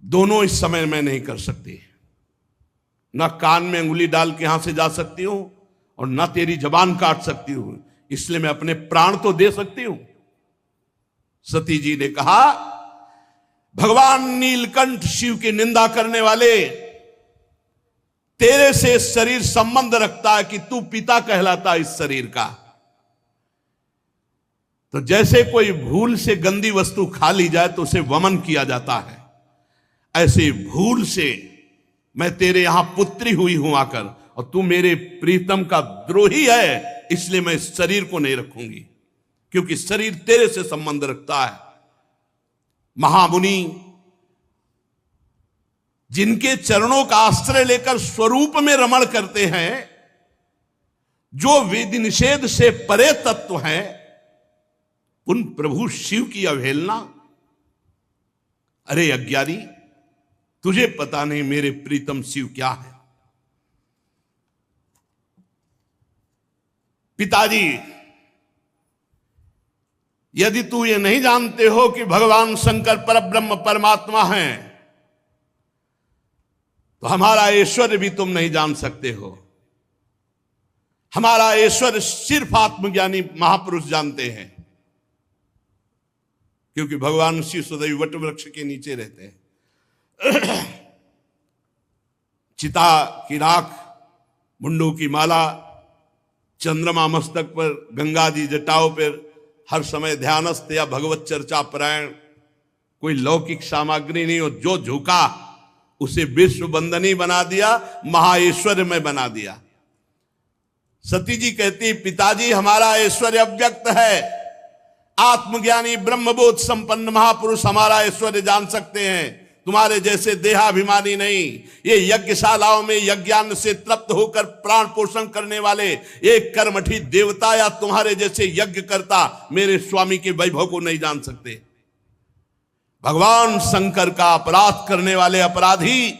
दोनों इस समय में नहीं कर सकती। ना कान में अंगुली डाल के यहां से जा सकती हूं और ना तेरी जबान काट सकती हूं, इसलिए मैं अपने प्राण तो दे सकती हूं। सती जी ने कहा भगवान नीलकंठ शिव की निंदा करने वाले, तेरे से शरीर संबंध रखता है कि तू पिता कहलाता इस शरीर का। तो जैसे कोई भूल से गंदी वस्तु खा ली जाए तो उसे वमन किया जाता है, ऐसे भूल से मैं तेरे यहां पुत्री हुई हूं आकर, और तू मेरे प्रीतम का द्रोही है, इसलिए मैं इस शरीर को नहीं रखूंगी, क्योंकि शरीर तेरे से संबंध रखता है। महामुनि जिनके चरणों का आश्रय लेकर स्वरूप में रमण करते हैं, जो विधि निषेध से परे तत्व हैं, उन प्रभु शिव की अवहेलना। अरे अज्ञानी, तुझे पता नहीं मेरे प्रीतम शिव क्या है। पिताजी, यदि तू ये नहीं जानते हो कि भगवान शंकर परब्रह्म परमात्मा हैं, तो हमारा ऐश्वर्य भी तुम नहीं जान सकते हो। हमारा ऐश्वर्य सिर्फ आत्मज्ञानी महापुरुष जानते हैं, क्योंकि भगवान शिव सदैव वट वृक्ष के नीचे रहते हैं। चिता की राख, मुंडों की माला, चंद्रमा मस्तक पर, गंगा जी जटाओं पर, हर समय ध्यानस्थ या भगवत चर्चा परायण, कोई लौकिक सामग्री नहीं। और जो झुका उसे विश्व बंदनी बना दिया, महाऐश्वर्य में बना दिया। सती जी कहती पिताजी हमारा ऐश्वर्य अव्यक्त है, आत्मज्ञानी ब्रह्मबोध संपन्न महापुरुष हमारा ऐश्वर्य जान सकते हैं, तुम्हारे जैसे देहाभिमानी नहीं। ये यज्ञशालाओं में यज्ञान से तृप्त होकर प्राण पोषण करने वाले एक कर्मठी देवता या तुम्हारे जैसे यज्ञ करता मेरे स्वामी के वैभव को नहीं जान सकते। भगवान शंकर का अपराध करने वाले अपराधी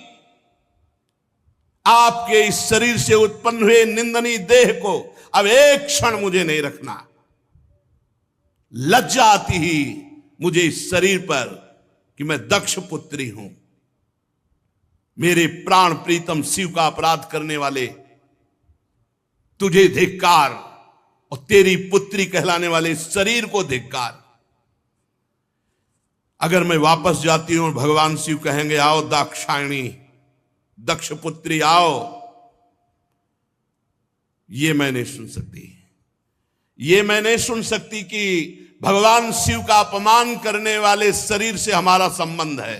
आपके इस शरीर से उत्पन्न हुए निंदनीय देह को अब एक क्षण मुझे नहीं रखना। लज्जा आती ही मुझे इस शरीर पर कि मैं दक्ष पुत्री हूं। मेरे प्राण प्रीतम शिव का अपराध करने वाले, तुझे धिक्कार, और तेरी पुत्री कहलाने वाले शरीर को धिक्कार। अगर मैं वापस जाती हूं, भगवान शिव कहेंगे आओ दाक्षायणी, दक्ष पुत्री आओ, ये मैं नहीं सुन सकती। ये मैं नहीं सुन सकती कि भगवान शिव का अपमान करने वाले शरीर से हमारा संबंध है।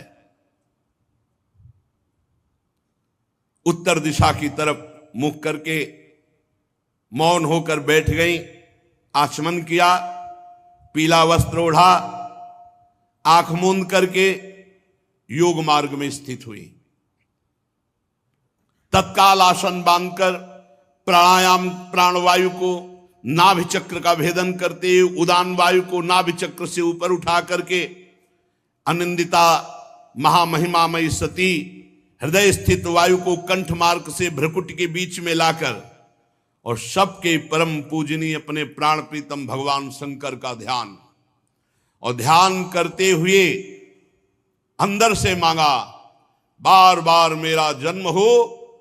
उत्तर दिशा की तरफ मुख करके मौन होकर बैठ गई, आचमन किया, पीला वस्त्र ओढ़ा, आंख मूंद करके योग मार्ग में स्थित हुई। तत्काल आसन बांधकर प्राणायाम प्राणवायु को नाभि चक्र का भेदन करते हुए उदान वायु को नाभि चक्र से ऊपर उठा करके अनिंदिता महामहिमामयी सती हृदय स्थित वायु को कंठ मार्ग से भ्रकुट के बीच में लाकर और सबके परम पूजनीय अपने प्राण प्रीतम भगवान शंकर का ध्यान, और ध्यान करते हुए अंदर से मांगा बार बार मेरा जन्म हो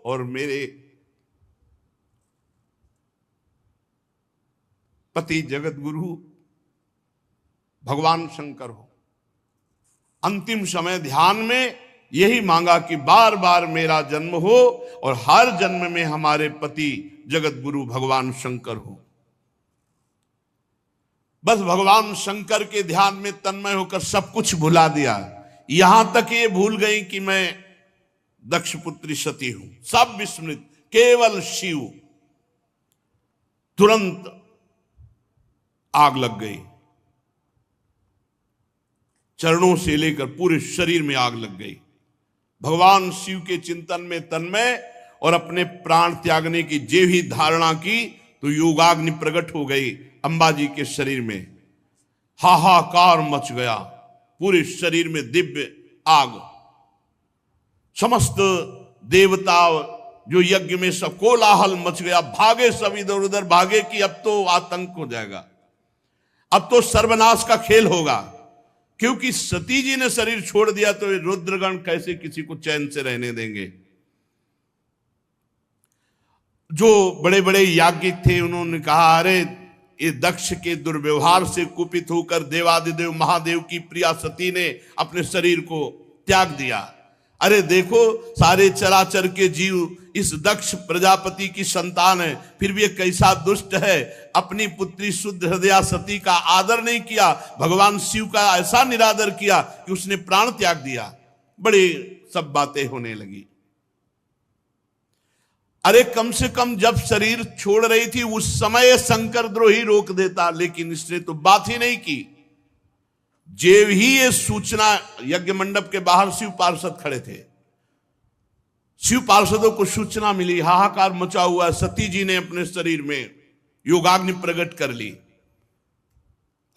और मेरे पति जगत गुरु भगवान शंकर हो। अंतिम समय ध्यान में यही मांगा कि बार बार मेरा जन्म हो और हर जन्म में हमारे पति जगत गुरु भगवान शंकर हो। बस भगवान शंकर के ध्यान में तन्मय होकर सब कुछ भुला दिया। यहां तक ये भूल गई कि मैं दक्ष पुत्री सती हूं, सब विस्मृत, केवल शिव। तुरंत आग लग गई, चरणों से लेकर पूरे शरीर में आग लग गई। भगवान शिव के चिंतन में तन्मय और अपने प्राण त्यागने की जे भी धारणा की तो योगाग्नि प्रकट हो गई अंबा जी के शरीर में। हाहाकार मच गया, पूरे शरीर में दिव्य आग। समस्त देवता जो यज्ञ में सब कोलाहल मच गया, भागे सब इधर उधर भागे कि अब तो आतंक हो जाएगा, अब तो सर्वनाश का खेल होगा। क्योंकि सती जी ने शरीर छोड़ दिया तो रुद्रगण कैसे किसी को चैन से रहने देंगे। जो बड़े बड़े याज्ञिक थे उन्होंने कहा, अरे ये दक्ष के दुर्व्यवहार से कुपित होकर देवादिदेव महादेव की प्रिया सती ने अपने शरीर को त्याग दिया। अरे देखो, सारे चराचर के जीव इस दक्ष प्रजापति की संतान है, फिर भी एक कैसा दुष्ट है। अपनी पुत्री शुद्ध हृदया सती का आदर नहीं किया, भगवान शिव का ऐसा निरादर किया कि उसने प्राण त्याग दिया। बड़ी सब बातें होने लगी। अरे कम से कम जब शरीर छोड़ रही थी उस समय शंकर द्रोही रोक देता, लेकिन इसने तो बात ही नहीं की। जेव ही ये सूचना, यज्ञ मंडप के बाहर शिव पार्षद खड़े थे, शिव पार्षदों को सूचना मिली, हाहाकार मचा हुआ, सती जी ने अपने शरीर में योगाग्नि प्रकट कर ली।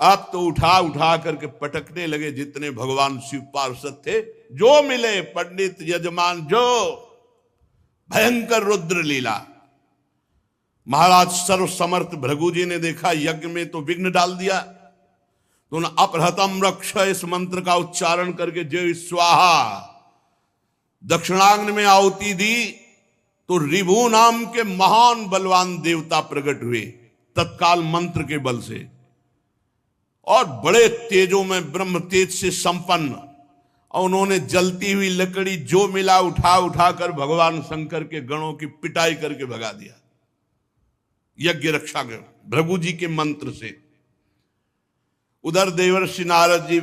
अब तो उठा उठा करके पटकने लगे जितने भगवान शिव पार्षद थे, जो मिले पंडित यजमान, जो भयंकर रुद्र लीला। महाराज सर्व समर्थ भृगु जी ने देखा यज्ञ में तो विघ्न डाल दिया, तो उन्होंने अपहृतम रक्ष इस मंत्र का उच्चारण करके जय स्वाहा दक्षिणाग्नि में आहुति दी, तो रिभु नाम के महान बलवान देवता प्रकट हुए तत्काल मंत्र के बल से, और बड़े तेजों में ब्रह्म तेज से संपन्न। और उन्होंने जलती हुई लकड़ी जो मिला उठा उठा कर भगवान शंकर के गणों की पिटाई करके भगा दिया यज्ञ रक्षा के भृगु जी के मंत्र से। उधर देवर्षि नारद जी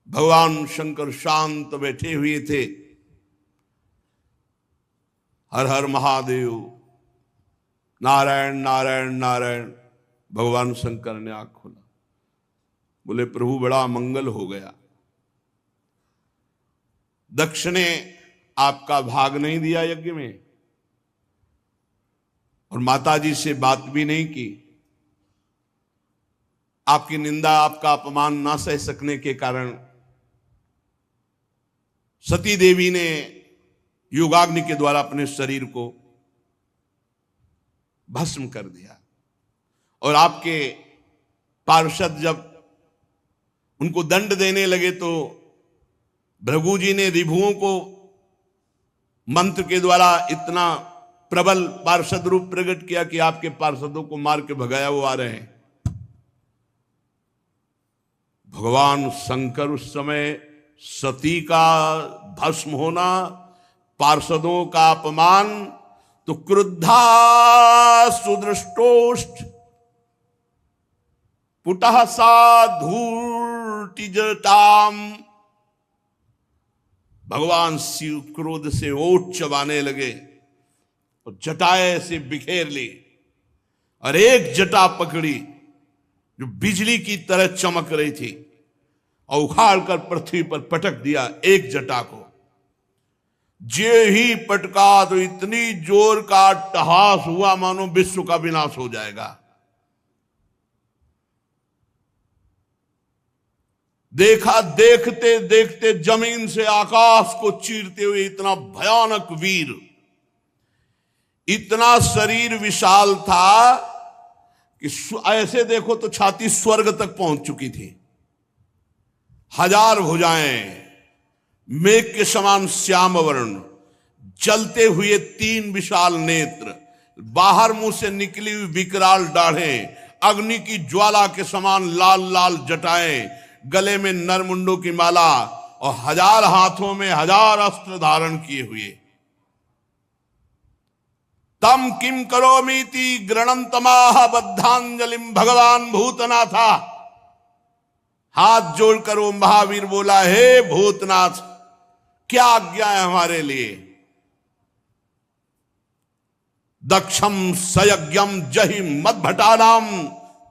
भगवान शंकर शांत बैठे हुए थे। हर हर महादेव, नारायण नारायण नारायण। भगवान शंकर ने आंख खोला, बोले प्रभु बड़ा मंगल हो गया। दक्ष ने आपका भाग नहीं दिया यज्ञ में, और माता जी से बात भी नहीं की। आपकी निंदा, आपका अपमान ना सह सकने के कारण सती देवी ने योगाग्नि के द्वारा अपने शरीर को भस्म कर दिया। और आपके पार्षद जब उनको दंड देने लगे तो भृगु जी ने रिभुओं को मंत्र के द्वारा इतना प्रबल पार्षद रूप प्रकट किया कि आपके पार्षदों को मार के भगाया वो आ रहे हैं। भगवान शंकर उस समय सती का भस्म होना, पार्षदों का अपमान, तो क्रुद्धा सुदृष्टोष्ठ पुटः साधूर्तिजटाम। भगवान शिव क्रोध से ओठ चबाने लगे और जटाएं से बिखेर ली, और एक जटा पकड़ी जो बिजली की तरह चमक रही थी और उखाड़ कर पृथ्वी पर पटक दिया एक जटा को। जे ही पटका तो इतनी जोर का अट्टहास हुआ मानो विश्व का विनाश हो जाएगा। देखा, देखते देखते जमीन से आकाश को चीरते हुए इतना भयानक वीर, इतना शरीर विशाल था कि ऐसे देखो तो छाती स्वर्ग तक पहुंच चुकी थी। 1000 भुजाएं, मेघ के समान श्याम वर्ण, जलते हुए 3 विशाल नेत्र, बाहर मुंह से निकली हुई विकराल दाढ़ें, अग्नि की ज्वाला के समान लाल लाल जटाएं, गले में नरमुंडों की माला और 1000 हाथों में 1000 अस्त्र धारण किए हुए। तम किम करोमीति गृणंतमाह बद्धांजलिम भगवान भूतनाथा। हाथ जोड़कर वो महावीर बोला, हे भूतनाथ, क्या आज्ञा है हमारे लिए। दक्षम सयज्ञम जहि मद भटानाम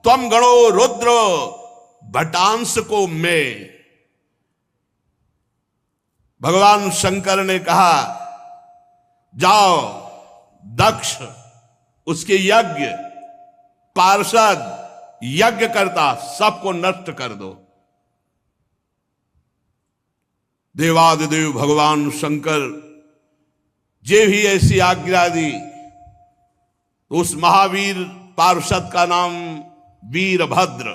त्वम गणो रुद्र भटांश को मैं। भगवान शंकर ने कहा, जाओ दक्ष, उसके यज्ञ, पार्षद, यज्ञ करता सबको नष्ट कर दो। देवादिदेव भगवान शंकर जे भी ऐसी आज्ञा दी, उस महावीर पार्षद का नाम वीरभद्र।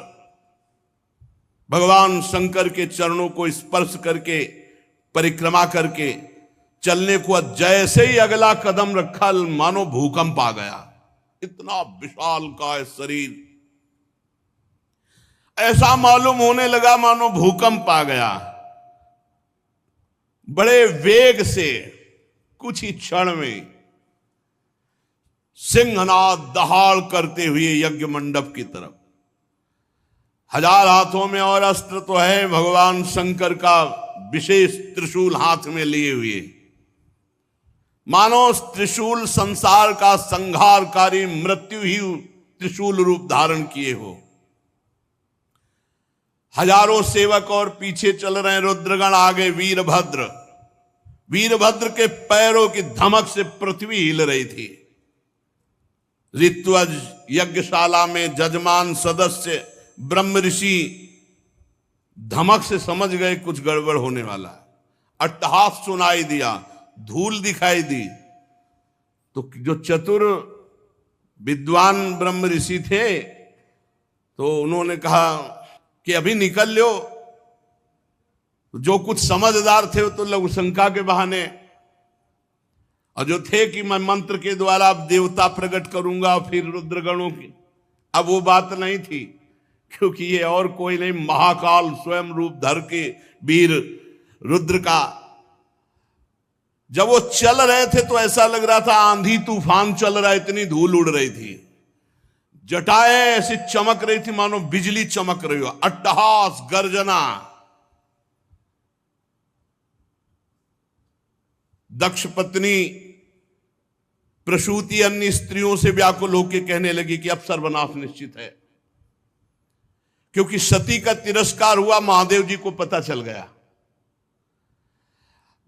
भगवान शंकर के चरणों को स्पर्श करके, परिक्रमा करके चलने को जैसे ही अगला कदम रखा, मानो भूकंप आ गया। इतना विशाल का शरीर, ऐसा मालूम होने लगा मानो भूकंप आ गया। बड़े वेग से कुछ ही क्षण में सिंहनाद दहाड़ करते हुए यज्ञ मंडप की तरफ। 1000 हाथों में और अस्त्र तो है, भगवान शंकर का विशेष त्रिशूल हाथ में लिए हुए, मानो त्रिशूल संसार का संहारकारी मृत्यु ही त्रिशूल रूप धारण किए हो। हजारों सेवक और पीछे चल रहे हैं रुद्रगण, आगे वीरभद्र। वीरभद्र के पैरों की धमक से पृथ्वी हिल रही थी। ऋत्वज यज्ञशाला में जजमान सदस्य ब्रह्म ऋषि धमक से समझ गए कुछ गड़बड़ होने वाला। अट्टहास सुनाई दिया, धूल दिखाई दी, तो जो चतुर विद्वान ब्रह्म ऋषि थे तो उन्होंने कहा कि अभी निकल लो। जो कुछ समझदार थे तो लघु शंका के बहाने, और जो थे कि मैं मंत्र के द्वारा अब देवता प्रकट करूंगा फिर रुद्रगणों की, अब वो बात नहीं थी, क्योंकि ये और कोई नहीं, महाकाल स्वयं रूप धर के वीर रुद्र का। जब वो चल रहे थे तो ऐसा लग रहा था आंधी तूफान चल रहा है, इतनी धूल उड़ रही थी, जटाएं ऐसी चमक रही थी मानो बिजली चमक रही हो, अट्टहास गर्जना। दक्ष पत्नी प्रसूति अन्य स्त्रियों से व्याकुल होकर कहने लगी कि अब सर्वनाश निश्चित है, क्योंकि सती का तिरस्कार हुआ, महादेव जी को पता चल गया।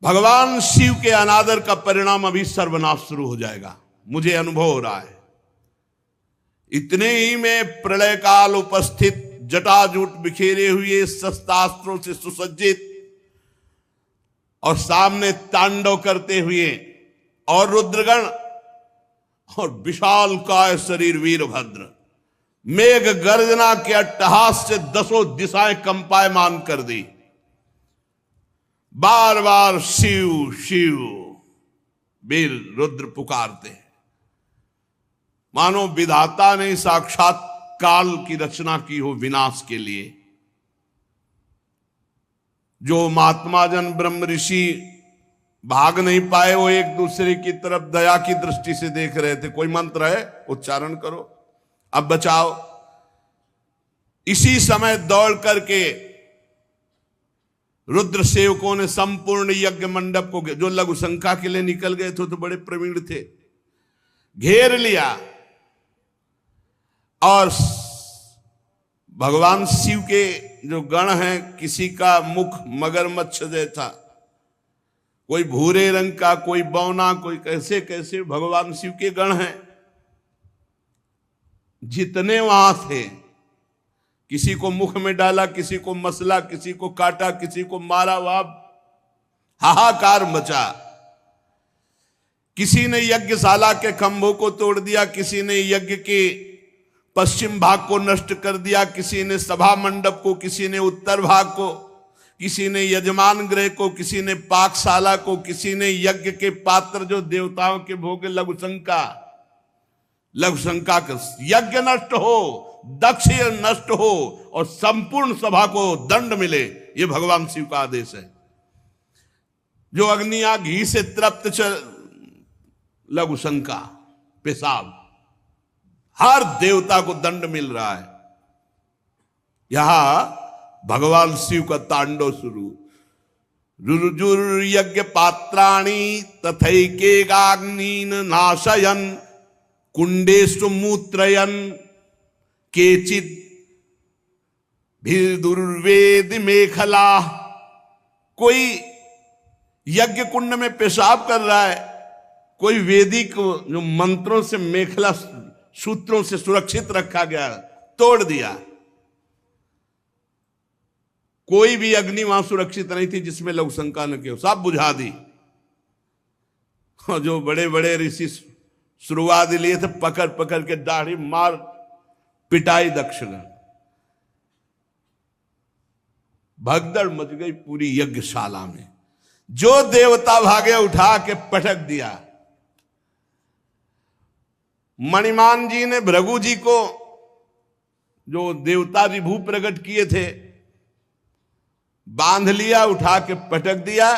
भगवान शिव के अनादर का परिणाम अभी सर्वनाश शुरू हो जाएगा, मुझे अनुभव हो रहा है। इतने ही में प्रलय काल उपस्थित, जटाजूट बिखेरे हुए, शस्त्रास्त्रों से सुसज्जित और सामने तांडव करते हुए और रुद्रगण और विशाल काय शरीर वीरभद्र मेघ गर्जना के अट्टहास से 10 दिशाएं कंपायमान कर दी। बार बार शिव शिव वीर रुद्र पुकारते, मानो विधाता ने साक्षात काल की रचना की हो विनाश के लिए। जो महात्मा जन ब्रह्म ऋषि भाग नहीं पाए, वो एक दूसरे की तरफ दया की दृष्टि से देख रहे थे। कोई मंत्र है, उच्चारण करो, अब बचाओ। इसी समय दौड़ करके रुद्र सेवकों ने संपूर्ण यज्ञ मंडप को, जो लघु शंका के लिए निकल गए थे तो बड़े प्रवीण थे, घेर लिया और भगवान शिव के जो गण हैं, किसी का मुख मगरमच्छ जैसा, कोई भूरे रंग का, कोई बौना, कोई कैसे कैसे भगवान शिव के गण हैं। जितने वहां थे, किसी को मुख में डाला, किसी को मसला, किसी को काटा, किसी को मारा, वहां हाहाकार मचा। किसी ने यज्ञशाला के खंभों को तोड़ दिया, किसी ने यज्ञ के पश्चिम भाग को नष्ट कर दिया, किसी ने सभा मंडप को, किसी ने उत्तर भाग को, किसी ने यजमान गृह को, किसी ने पाकशाला को, किसी ने यज्ञ के पात्र जो देवताओं के भोग लघु शंका, लघुशंका का यज्ञ नष्ट हो, दक्ष नष्ट हो और संपूर्ण सभा को दंड मिले, ये भगवान शिव का आदेश है। जो अग्नियां घी से तृप्त लघुशंका, पेशाब, हर देवता को दंड मिल रहा है। यहां भगवान शिव का तांडव शुरू। रुजुर यज्ञ पात्राणि तथैकेगाग्नीन नाशयन कुंडेषु मूत्रयन केचित भिर्दुर्वेद मेखला। कोई यज्ञ कुंड में पेशाब कर रहा है, कोई वेदिक जो मंत्रों से मेखला सूत्रों से सुरक्षित रखा गया तोड़ दिया। कोई भी अग्नि वहां सुरक्षित नहीं थी जिसमें लघुशंका न की हो, सब बुझा दी। और जो बड़े बड़े ऋषि शुरुआत लिए थे, पकड़ पकड़ के दाढ़ी मार पिटाई दक्षिणा। भगदड़ मच गई पूरी यज्ञशाला में। जो देवता भागे उठा के पटक दिया। मणिमान जी ने भृगु जी को, जो देवता विभू प्रकट किए थे, बांध लिया, उठा के पटक दिया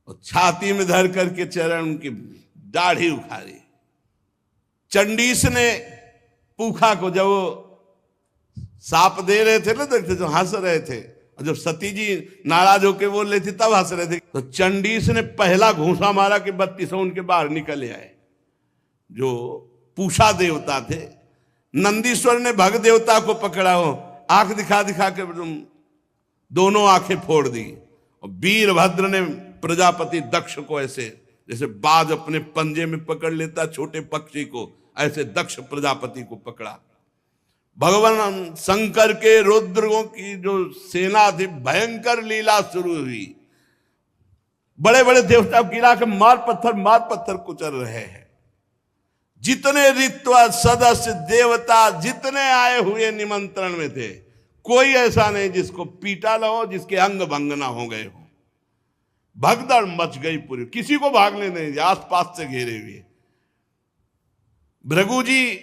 और छाती में धर करके चरण उनकी दाढ़ी उखाड़ी। चंडीस ने पूखा को जब वो साप दे रहे थे ना, देखते जो हंस रहे थे, और जब सती जी नाराज होके बोल रही थी तब हंस रहे थे, तो चंडीस ने पहला घूंसा मारा कि 32 उनके बाहर निकल आए। जो पूषा देवता थे, नंदीश्वर ने भग देवता को पकड़ा हो, आंख दिखा दिखा के दोनों आंखें फोड़ दी। और वीरभद्र ने प्रजापति दक्ष को ऐसे जैसे बाज अपने पंजे में पकड़ लेता छोटे पक्षी को, ऐसे दक्ष प्रजापति को पकड़ा। भगवान शंकर के रुद्रों की जो सेना थी, भयंकर लीला शुरू हुई। बड़े बड़े देवता गिरा के मार पत्थर कुचल रहे हैं। जितने ऋत्वा सदस्य देवता जितने आए हुए निमंत्रण में थे, कोई ऐसा नहीं जिसको पीटा न हो, जिसके अंग भंग ना हो गए हो। भगदड़ मच गई पूरी, किसी को भागने नहीं दिया, आसपास से घेरे हुए। भृगु जी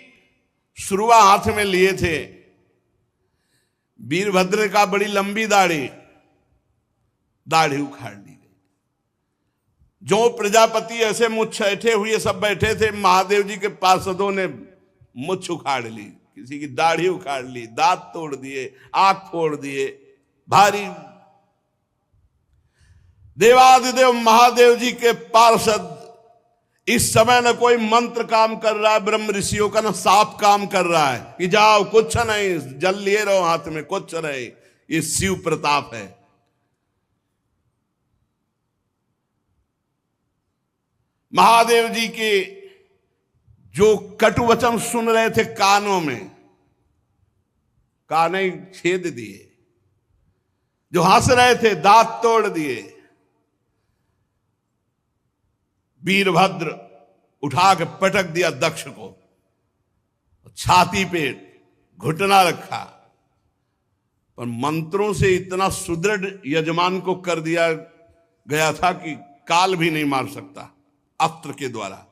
शुरुआ हाथ में लिए थे। वीरभद्र का बड़ी लंबी दाढ़ी उखाड़ ली गई। जो प्रजापति ऐसे मुछ ऐठे हुए सब बैठे थे, महादेव जी के पार्षदों ने मुछ उखाड़ ली, किसी की दाढ़ी उखाड़ ली, दांत तोड़ दिए, आंख फोड़ दिए। भारी देवादिदेव महादेव जी के पार्षद, इस समय न कोई मंत्र काम कर रहा है ब्रह्म ऋषियों का, न साप काम कर रहा है कि जाओ कुछ नहीं, जल लिए रहो हाथ में, कुछ नहीं। ये शिव प्रताप है। महादेव जी के जो कटु वचन सुन रहे थे कानों में, कान छेद दिए। जो हंस रहे थे दांत तोड़ दिए। वीरभद्र उठा के पटक दिया दक्ष को, छाती पे घुटना रखा। पर मंत्रों से इतना सुदृढ़ यजमान को कर दिया गया था कि काल भी नहीं मार सकता अस्त्र के द्वारा।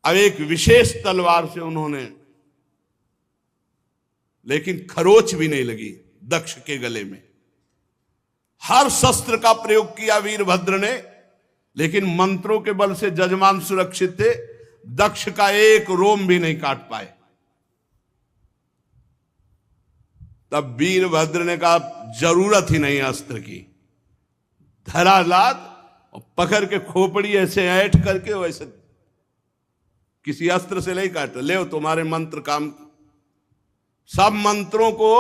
अब एक विशेष तलवार से उन्होंने, लेकिन खरोच भी नहीं लगी दक्ष के गले में। हर शस्त्र का प्रयोग किया वीरभद्र ने, लेकिन मंत्रों के बल से जजमान सुरक्षित थे। दक्ष का एक रोम भी नहीं काट पाए। तब वीरभद्र ने कहा जरूरत ही नहीं अस्त्र की। धरालाद और पकड़ के खोपड़ी ऐसे ऐठ करके, वैसे किसी अस्त्र से नहीं काटा। ले तुम्हारे मंत्र काम। सब मंत्रों को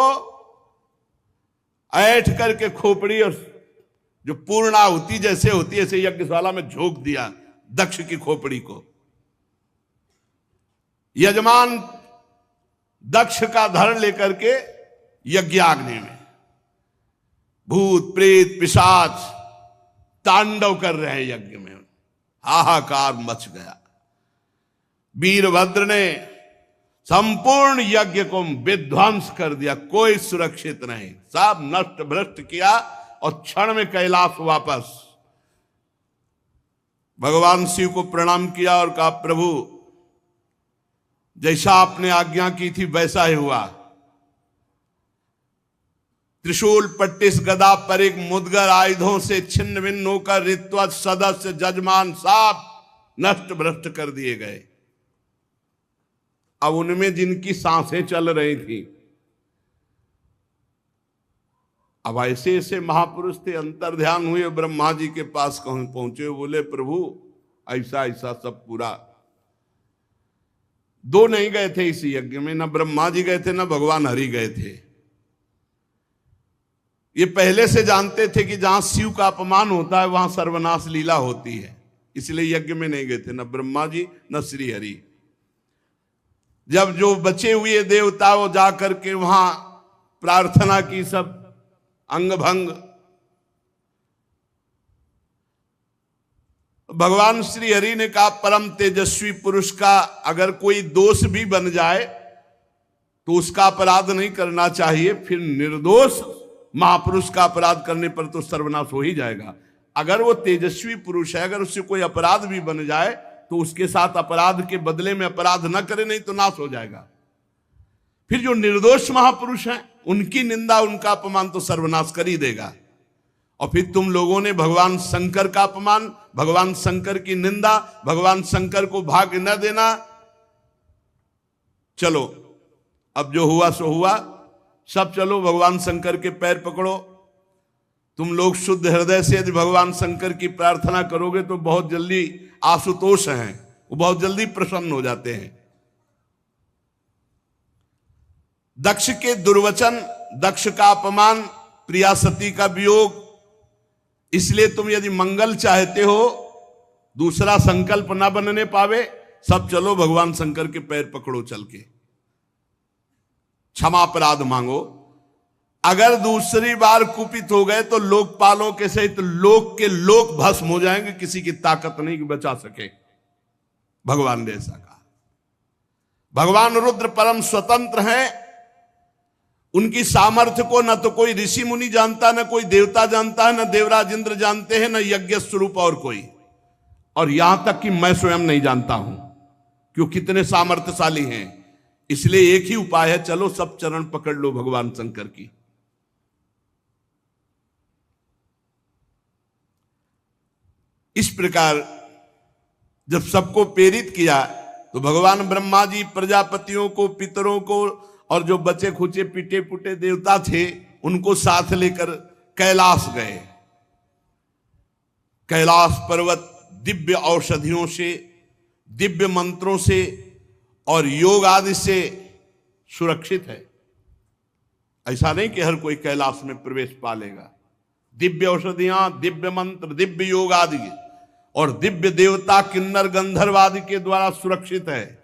ऐठ करके खोपड़ी और जो पूर्णाहुति जैसे होती है ऐसे यज्ञशाला में झोंक दिया दक्ष की खोपड़ी को। यजमान दक्ष का धड़ लेकर के यज्ञाग्नि में भूत प्रेत पिशाच तांडव कर रहे हैं यज्ञ में। हाहाकार मच गया। वीरभद्र ने संपूर्ण यज्ञ को विध्वंस कर दिया। कोई सुरक्षित नहीं, सब नष्ट भ्रष्ट किया और क्षण में कैलाश वापस। भगवान शिव को प्रणाम किया और कहा, प्रभु जैसा आपने आज्ञा की थी वैसा ही हुआ। त्रिशूल पट्टिस गदा पर एक मुदगर आयुधों से छिन्न भिन्न होकर ऋत्वत सदस्य जजमान साफ नष्ट भ्रष्ट कर दिए गए। अब उनमें जिनकी सांसें चल रही थी, अब ऐसे ऐसे महापुरुष थे, अंतर ध्यान हुए, ब्रह्मा जी के पास पहुंचे, बोले प्रभु ऐसा ऐसा सब पूरा। दो नहीं गए थे इस यज्ञ में, न ब्रह्मा जी गए थे न भगवान हरि गए थे। ये पहले से जानते थे कि जहां शिव का अपमान होता है वहां सर्वनाश लीला होती है, इसलिए यज्ञ में नहीं गए थे, न ब्रह्मा जी न श्री हरि। जब जो बचे हुए देवता वो जाकर के वहां प्रार्थना की, सब अंग भंग। भगवान श्री हरि ने कहा, परम तेजस्वी पुरुष का अगर कोई दोष भी बन जाए तो उसका अपराध नहीं करना चाहिए, फिर निर्दोष महापुरुष का अपराध करने पर तो सर्वनाश हो ही जाएगा। अगर वो तेजस्वी पुरुष है, अगर उससे कोई अपराध भी बन जाए तो उसके साथ अपराध के बदले में अपराध न करे, नहीं तो नाश हो जाएगा। फिर जो निर्दोष महापुरुष हैं उनकी निंदा उनका अपमान तो सर्वनाश कर ही देगा। और फिर तुम लोगों ने भगवान शंकर का अपमान, भगवान शंकर की निंदा, भगवान शंकर को भाग न देना। चलो अब जो हुआ सो हुआ, सब चलो भगवान शंकर के पैर पकड़ो। तुम लोग शुद्ध हृदय से यदि भगवान शंकर की प्रार्थना करोगे तो बहुत जल्दी आशुतोष हैं, वो बहुत जल्दी प्रसन्न हो जाते हैं। दक्ष के दुर्वचन, दक्ष का अपमान, प्रिया सती का वियोग, इसलिए तुम यदि मंगल चाहते हो, दूसरा संकल्प ना बनने पावे, सब चलो भगवान शंकर के पैर पकड़ो, चल के क्षमा अपराध मांगो। अगर दूसरी बार कुपित हो गए तो लोकपालों के सहित लोक के लोक भस्म हो जाएंगे, किसी की ताकत नहीं कि बचा सके। भगवान ने ऐसा कहा। भगवान रुद्र परम स्वतंत्र हैं, उनकी सामर्थ्य को न तो कोई ऋषि मुनि जानता, न कोई देवता जानता है, न देवराज इंद्र जानते हैं, न यज्ञ स्वरूप और कोई, और यहां तक कि मैं स्वयं नहीं जानता हूं क्यों कितने सामर्थ्यशाली हैं। इसलिए एक ही उपाय है, चलो सब चरण पकड़ लो भगवान शंकर की। इस प्रकार जब सबको प्रेरित किया तो भगवान ब्रह्मा जी प्रजापतियों को, पितरों को और जो बचे खुचे पिटे पुटे देवता थे उनको साथ लेकर कैलाश गए। कैलाश पर्वत दिव्य औषधियों से, दिव्य मंत्रों से और योग आदि से सुरक्षित है। ऐसा नहीं कि हर कोई कैलाश में प्रवेश पा लेगा। दिव्य औषधियां, दिव्य मंत्र, दिव्य योग आदि और दिव्य देवता किन्नर गंधर्व आदि के द्वारा सुरक्षित है।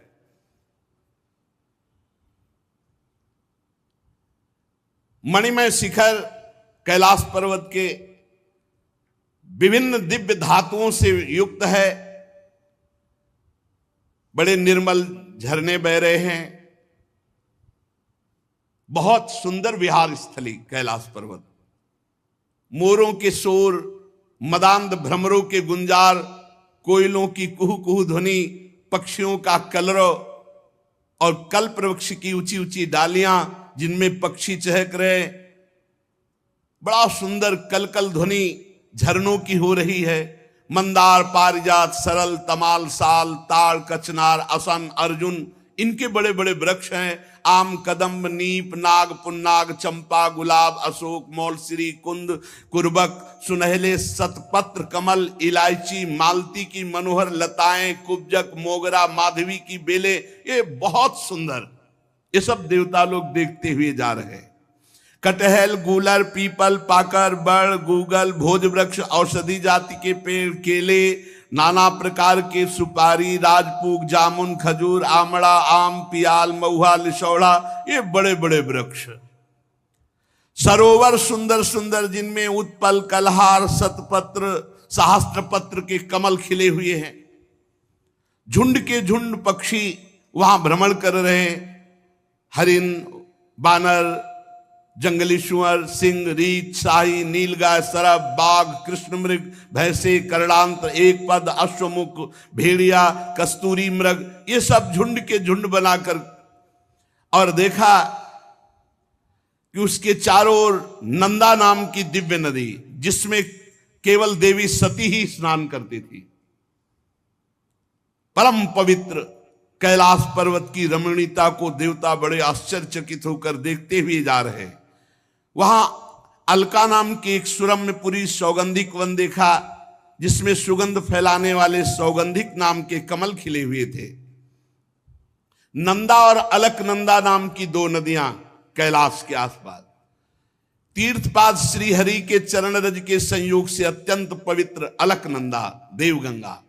मणिमय शिखर कैलाश पर्वत के विभिन्न दिव्य धातुओं से युक्त है। बड़े निर्मल झरने बह रहे हैं। बहुत सुंदर विहार स्थली कैलाश पर्वत। मोरों के शोर, मदांध भ्रमरों के गुंजार, कोयलों की कुहू कुहू ध्वनि, पक्षियों का कलरव और कल्प वृक्ष की ऊंची ऊंची डालियां जिनमें पक्षी चहक रहे, बड़ा सुंदर कलकल ध्वनि झरनों की हो रही है। मंदार, पारिजात, सरल, तमाल, साल, ताड़, कचनार, असन, अर्जुन, इनके बड़े बड़े वृक्ष हैं। आम, कदम्ब, नीप, नाग, पुन्नाग, चंपा, गुलाब, अशोक, मौलसिरी, कुंद, कुर्बक, सुनहले शतपत्र, कमल, इलायची, मालती की मनोहर लताएं, कुब्जक, मोगरा, माधवी की बेले, ये बहुत सुंदर, ये सब देवता लोग देखते हुए जा रहे हैं। कटहल, गूलर, पीपल, पाकर, बड़, गूगल, भोज वृक्ष, औषधि जाति के पेड़, केले, नाना प्रकार के सुपारी, राजपूग, जामुन, खजूर, आमड़ा, आम, पियाल, महुआ, लिशौड़ा, ये बड़े बड़े वृक्ष। सरोवर सुंदर सुंदर जिनमें उत्पल, कलहार, शतपत्र, सहस्त्रपत्र के कमल खिले हुए हैं। झुंड के झुंड पक्षी वहां भ्रमण कर रहे हैं। हरिन, बानर, जंगली सुअर, सिंह, रीछ, शाही, नीलगाय, सरब, बाघ, कृष्ण मृग, भैंसे, करणांत, एक पद, अश्वमुख, भेड़िया, कस्तूरी मृग, ये सब झुंड के झुंड बनाकर, और देखा कि उसके चारों ओर नंदा नाम की दिव्य नदी, जिसमें केवल देवी सती ही स्नान करती थी। परम पवित्र कैलाश पर्वत की रमणीयता को देवता बड़े आश्चर्यचकित होकर देखते हुए जा रहे हैं। वहां अलका नाम की एक सुरम्यपुरी सौगंधिक वन देखा, जिसमें सुगंध फैलाने वाले सौगंधिक नाम के कमल खिले हुए थे। नंदा और अलकनंदा नाम की दो नदियां कैलाश के आसपास, तीर्थपाद श्री हरि के चरण रज के संयोग से अत्यंत पवित्र अलकनंदा देवगंगा,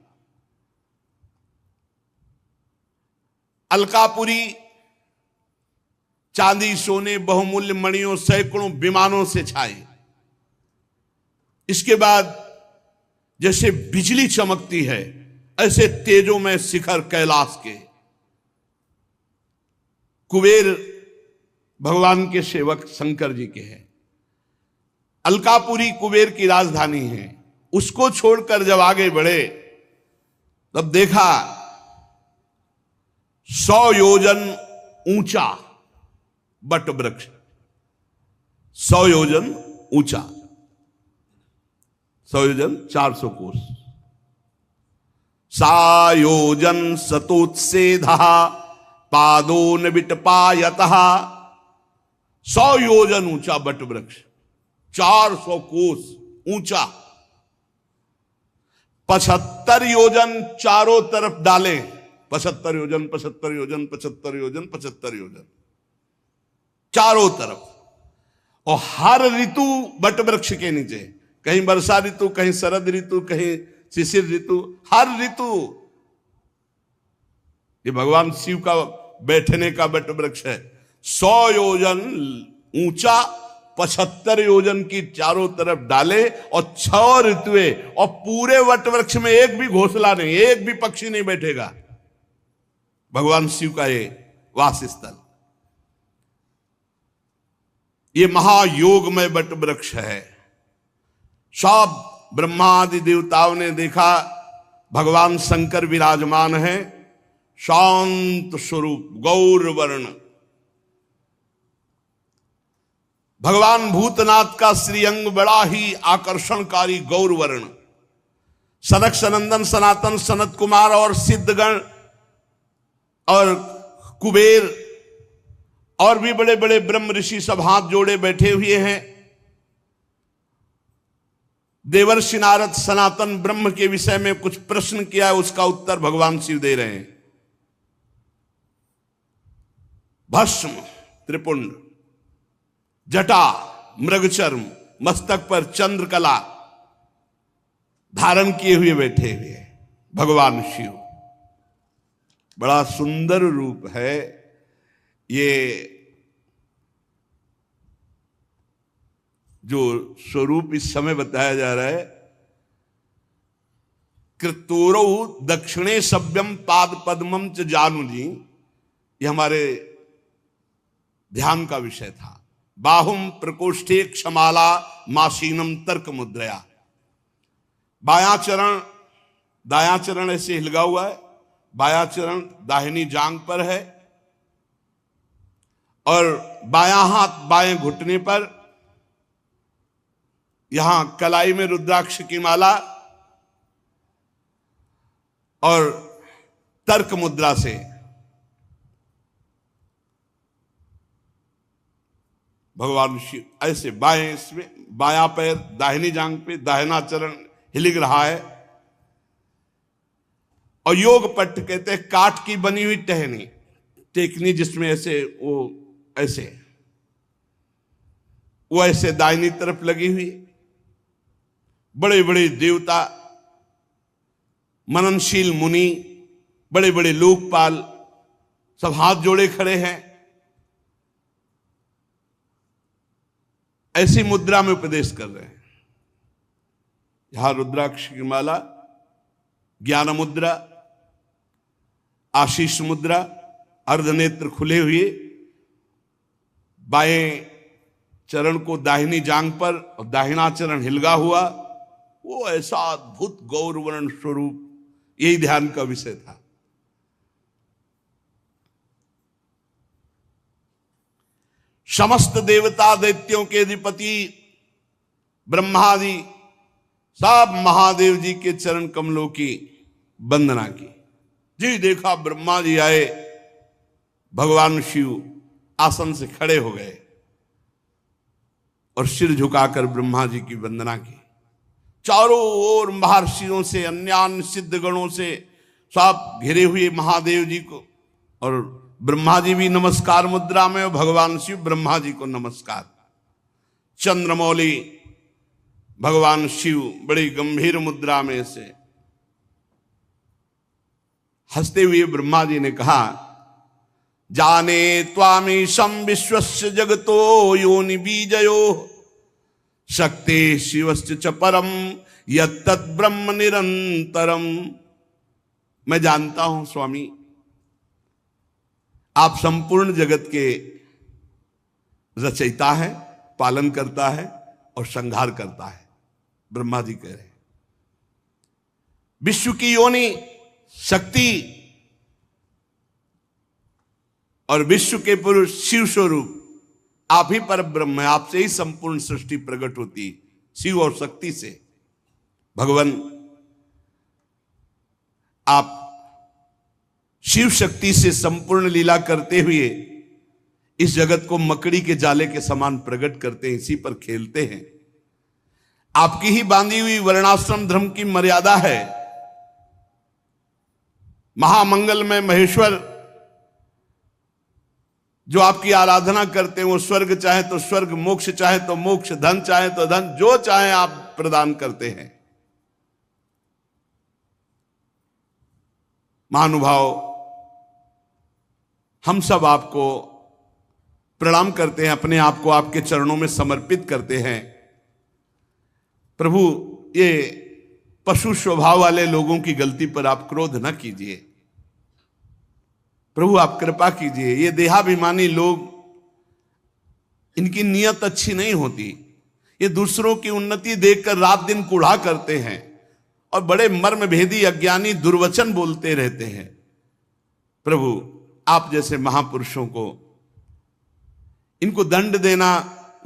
अलकापुरी चांदी सोने बहुमूल्य मणियों सैकड़ों विमानों से छाए। इसके बाद जैसे बिजली चमकती है, ऐसे तेजों में शिखर कैलाश के। कुबेर भगवान के सेवक शंकर जी के हैं। अलकापुरी कुबेर की राजधानी है। उसको छोड़कर जब आगे बढ़े तब देखा 100 योजन ऊंचा बट वृक्ष, 100 योजन ऊंचा, 100 योजन 400 कोस, सायोजन सतोत्सेधा पादो न विटपायतः, 100 योजन ऊंचा बट वृक्ष, 400 कोस ऊंचा, 75 योजन चारों तरफ डाले, 75 योजन 75 योजन 75 योजन 75 योजन चारों तरफ, और हर ऋतु बट वृक्ष के नीचे, कहीं वर्षा ऋतु, कहीं शरद ऋतु, कहीं शिशिर ऋतु, हर ऋतु। ये भगवान शिव का बैठने का बट वृक्ष है। 100 योजन ऊंचा, 75 योजन की चारों तरफ डाले, और 6 ऋतुएं, और पूरे वट वृक्ष में एक भी घोंसला नहीं, एक भी पक्षी नहीं बैठेगा। भगवान शिव का ये वास स्थल, ये महायोगमय वट वृक्ष है। सब ब्रह्मादि देवताओं ने देखा भगवान शंकर विराजमान है, शांत स्वरूप गौर वर्ण। भगवान भूतनाथ का श्रीअंग बड़ा ही आकर्षणकारी गौर वर्ण। सनक सनंदन सनातन सनत कुमार और सिद्धगण और कुबेर और भी बड़े बड़े ब्रह्म ऋषि सब हाथ जोड़े बैठे हुए हैं। देवर्षि नारद सनातन ब्रह्म के विषय में कुछ प्रश्न किया है, उसका उत्तर भगवान शिव दे रहे हैं। भस्म त्रिपुंड, जटा मृगचर्म, मस्तक पर चंद्रकला धारण किए हुए बैठे हुए भगवान शिव। बड़ा सुंदर रूप है ये। जो स्वरूप इस समय बताया जा रहा है, कृतोरौ दक्षिणे सभ्यम पाद पद्मम च जानुजी, ये हमारे ध्यान का विषय था। बाहुम प्रकोष्ठे क्षमाला मासीनम तर्क मुद्रया, बायां चरण दायां चरण ऐसे हिलगा हुआ है, बायां चरण दाहिनी जांग पर है, और बायां हाथ बाएं घुटने पर, यहां कलाई में रुद्राक्ष की माला, और तर्क मुद्रा से भगवान शिव ऐसे बाएं, इसमें बायां पैर दाहिनी जांग पे, दाहिना चरण हिलिक रहा है। और योग पट्ट कहते हैं काठ की बनी हुई टहनी, टेकनी, जिसमें ऐसे वो ऐसे दाहिनी तरफ लगी हुई। बड़े बड़े देवता, मननशील मुनि, बड़े बड़े लोकपाल सब हाथ जोड़े खड़े हैं। ऐसी मुद्रा में उपदेश कर रहे हैं। यहां रुद्राक्ष की माला, ज्ञान मुद्रा, आशीष मुद्रा, अर्धनेत्र खुले हुए, बाएं चरण को दाहिनी जांग पर और दाहिना चरण हिलगा हुआ, वो ऐसा अद्भुत गौरवर्ण स्वरूप, यही ध्यान का विषय था। समस्त देवता दैत्यों के अधिपति ब्रह्मादि सब महादेव जी के चरण कमलों की वंदना की। जी देखा ब्रह्मा जी आए, भगवान शिव आसन से खड़े हो गए और सिर झुकाकर ब्रह्मा जी की वंदना की। चारों ओर महर्षियों से, अन्य सिद्ध गणों से सब घिरे हुए महादेव जी को, और ब्रह्मा जी भी नमस्कार मुद्रा में, और भगवान शिव ब्रह्मा जी को नमस्कार। चंद्रमौली भगवान शिव बड़ी गंभीर मुद्रा में से हंसते हुए ब्रह्मा जी ने कहा, जाने त्वामीशं विश्वस्य जगतो योनि बीजयो शक्ति शिवस्य च परम यत्तत् ब्रह्म निरंतरम। मैं जानता हूं स्वामी, आप संपूर्ण जगत के रचयिता है, पालन करता है और संहार करता है। ब्रह्मा जी कह रहे हैं विश्व की योनि शक्ति और विश्व के पुरुष शिव स्वरूप आप ही पर ब्रह्म है, आपसे ही संपूर्ण सृष्टि प्रकट होती है, शिव और शक्ति से। भगवान आप शिव शक्ति से संपूर्ण लीला करते हुए इस जगत को मकड़ी के जाले के समान प्रकट करते हैं, इसी पर खेलते हैं। आपकी ही बांधी हुई वर्णाश्रम धर्म की मर्यादा है। महामंगल में महेश्वर जो आपकी आराधना करते हैं, वो स्वर्ग चाहे तो स्वर्ग, मोक्ष चाहे तो मोक्ष, धन चाहे तो धन, जो चाहे आप प्रदान करते हैं। महानुभाव, हम सब आपको प्रणाम करते हैं, अपने आप को आपके चरणों में समर्पित करते हैं। प्रभु, ये पशु स्वभाव वाले लोगों की गलती पर आप क्रोध न कीजिए। प्रभु आप कृपा कीजिए। ये देहाभिमानी लोग, इनकी नियत अच्छी नहीं होती। ये दूसरों की उन्नति देखकर रात दिन कूढ़ा करते हैं और बड़े मर्म भेदी अज्ञानी दुर्वचन बोलते रहते हैं। प्रभु आप जैसे महापुरुषों को इनको दंड देना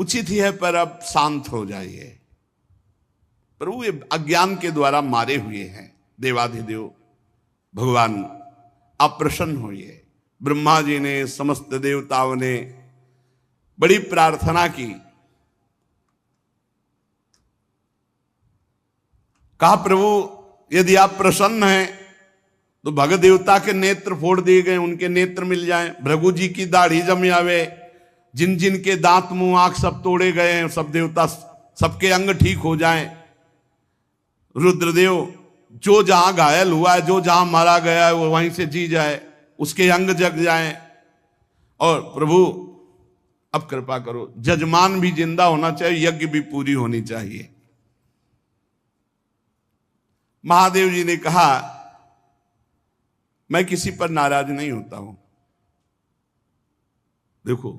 उचित ही है, पर अब शांत हो जाइए। प्रभु ये अज्ञान के द्वारा मारे हुए हैं। देवाधिदेव भगवान आप प्रसन्न होइए। ब्रह्मा जी ने, समस्त देवताओं ने बड़ी प्रार्थना की। कहा प्रभु यदि आप प्रसन्न हैं तो भग देवता के नेत्र फोड़ दिए गए, उनके नेत्र मिल जाएं। भृगु जी की दाढ़ी जम आवे, जिन जिन के दांत मुंह आंख सब तोड़े गए हैं, सब देवता सबके अंग ठीक हो जाएं। रुद्रदेव जो जहां घायल हुआ है, जो जहां मारा गया है, वो वहीं से जी जाए, उसके अंग जग जाएं। और प्रभु अब कृपा करो, जजमान भी जिंदा होना चाहिए, यज्ञ भी पूरी होनी चाहिए। महादेव जी ने कहा मैं किसी पर नाराज नहीं होता हूं। देखो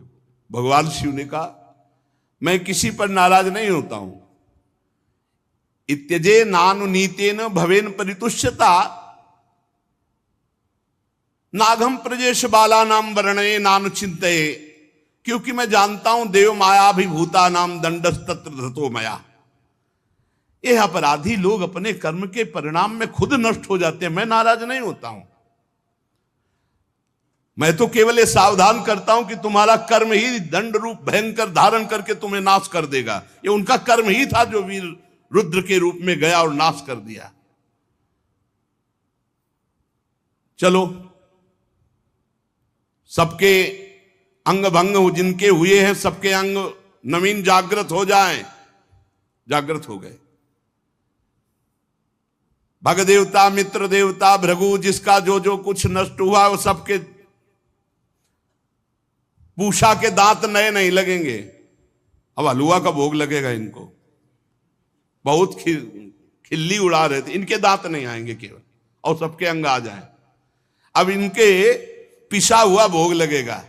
भगवान शिव ने कहा मैं किसी पर नाराज नहीं होता हूं। इत्यजे नानु नीतेन भवेन परितुष्यता नागम प्रजेश बाला नाम वर्णये नानु चिंतये। क्योंकि मैं जानता हूं देव मायाभिभूता नाम दंडस तत्र धतो मया। ये अपराधी लोग अपने कर्म के परिणाम में खुद नष्ट हो जाते हैं। मैं नाराज नहीं होता हूं। मैं तो केवल ये सावधान करता हूं कि तुम्हारा कर्म ही दंड रूप भयंकर धारण करके तुम्हें नाश कर देगा। ये उनका कर्म ही था जो वीर रुद्र के रूप में गया और नाश कर दिया। चलो सबके अंग भंग जिनके हुए हैं, सबके अंग नवीन जागृत हो जाएं। जागृत हो गए। भग देवता, मित्र देवता, भृगु, जिसका जो जो कुछ नष्ट हुआ वो सबके पूषा के दांत नए नहीं लगेंगे। अब हलुआ का भोग लगेगा इनको। बहुत खिल्ली उड़ा रहे थे, इनके दांत नहीं आएंगे केवल, और सबके अंग आ जाएं। अब इनके पिसा हुआ भोग लगेगा।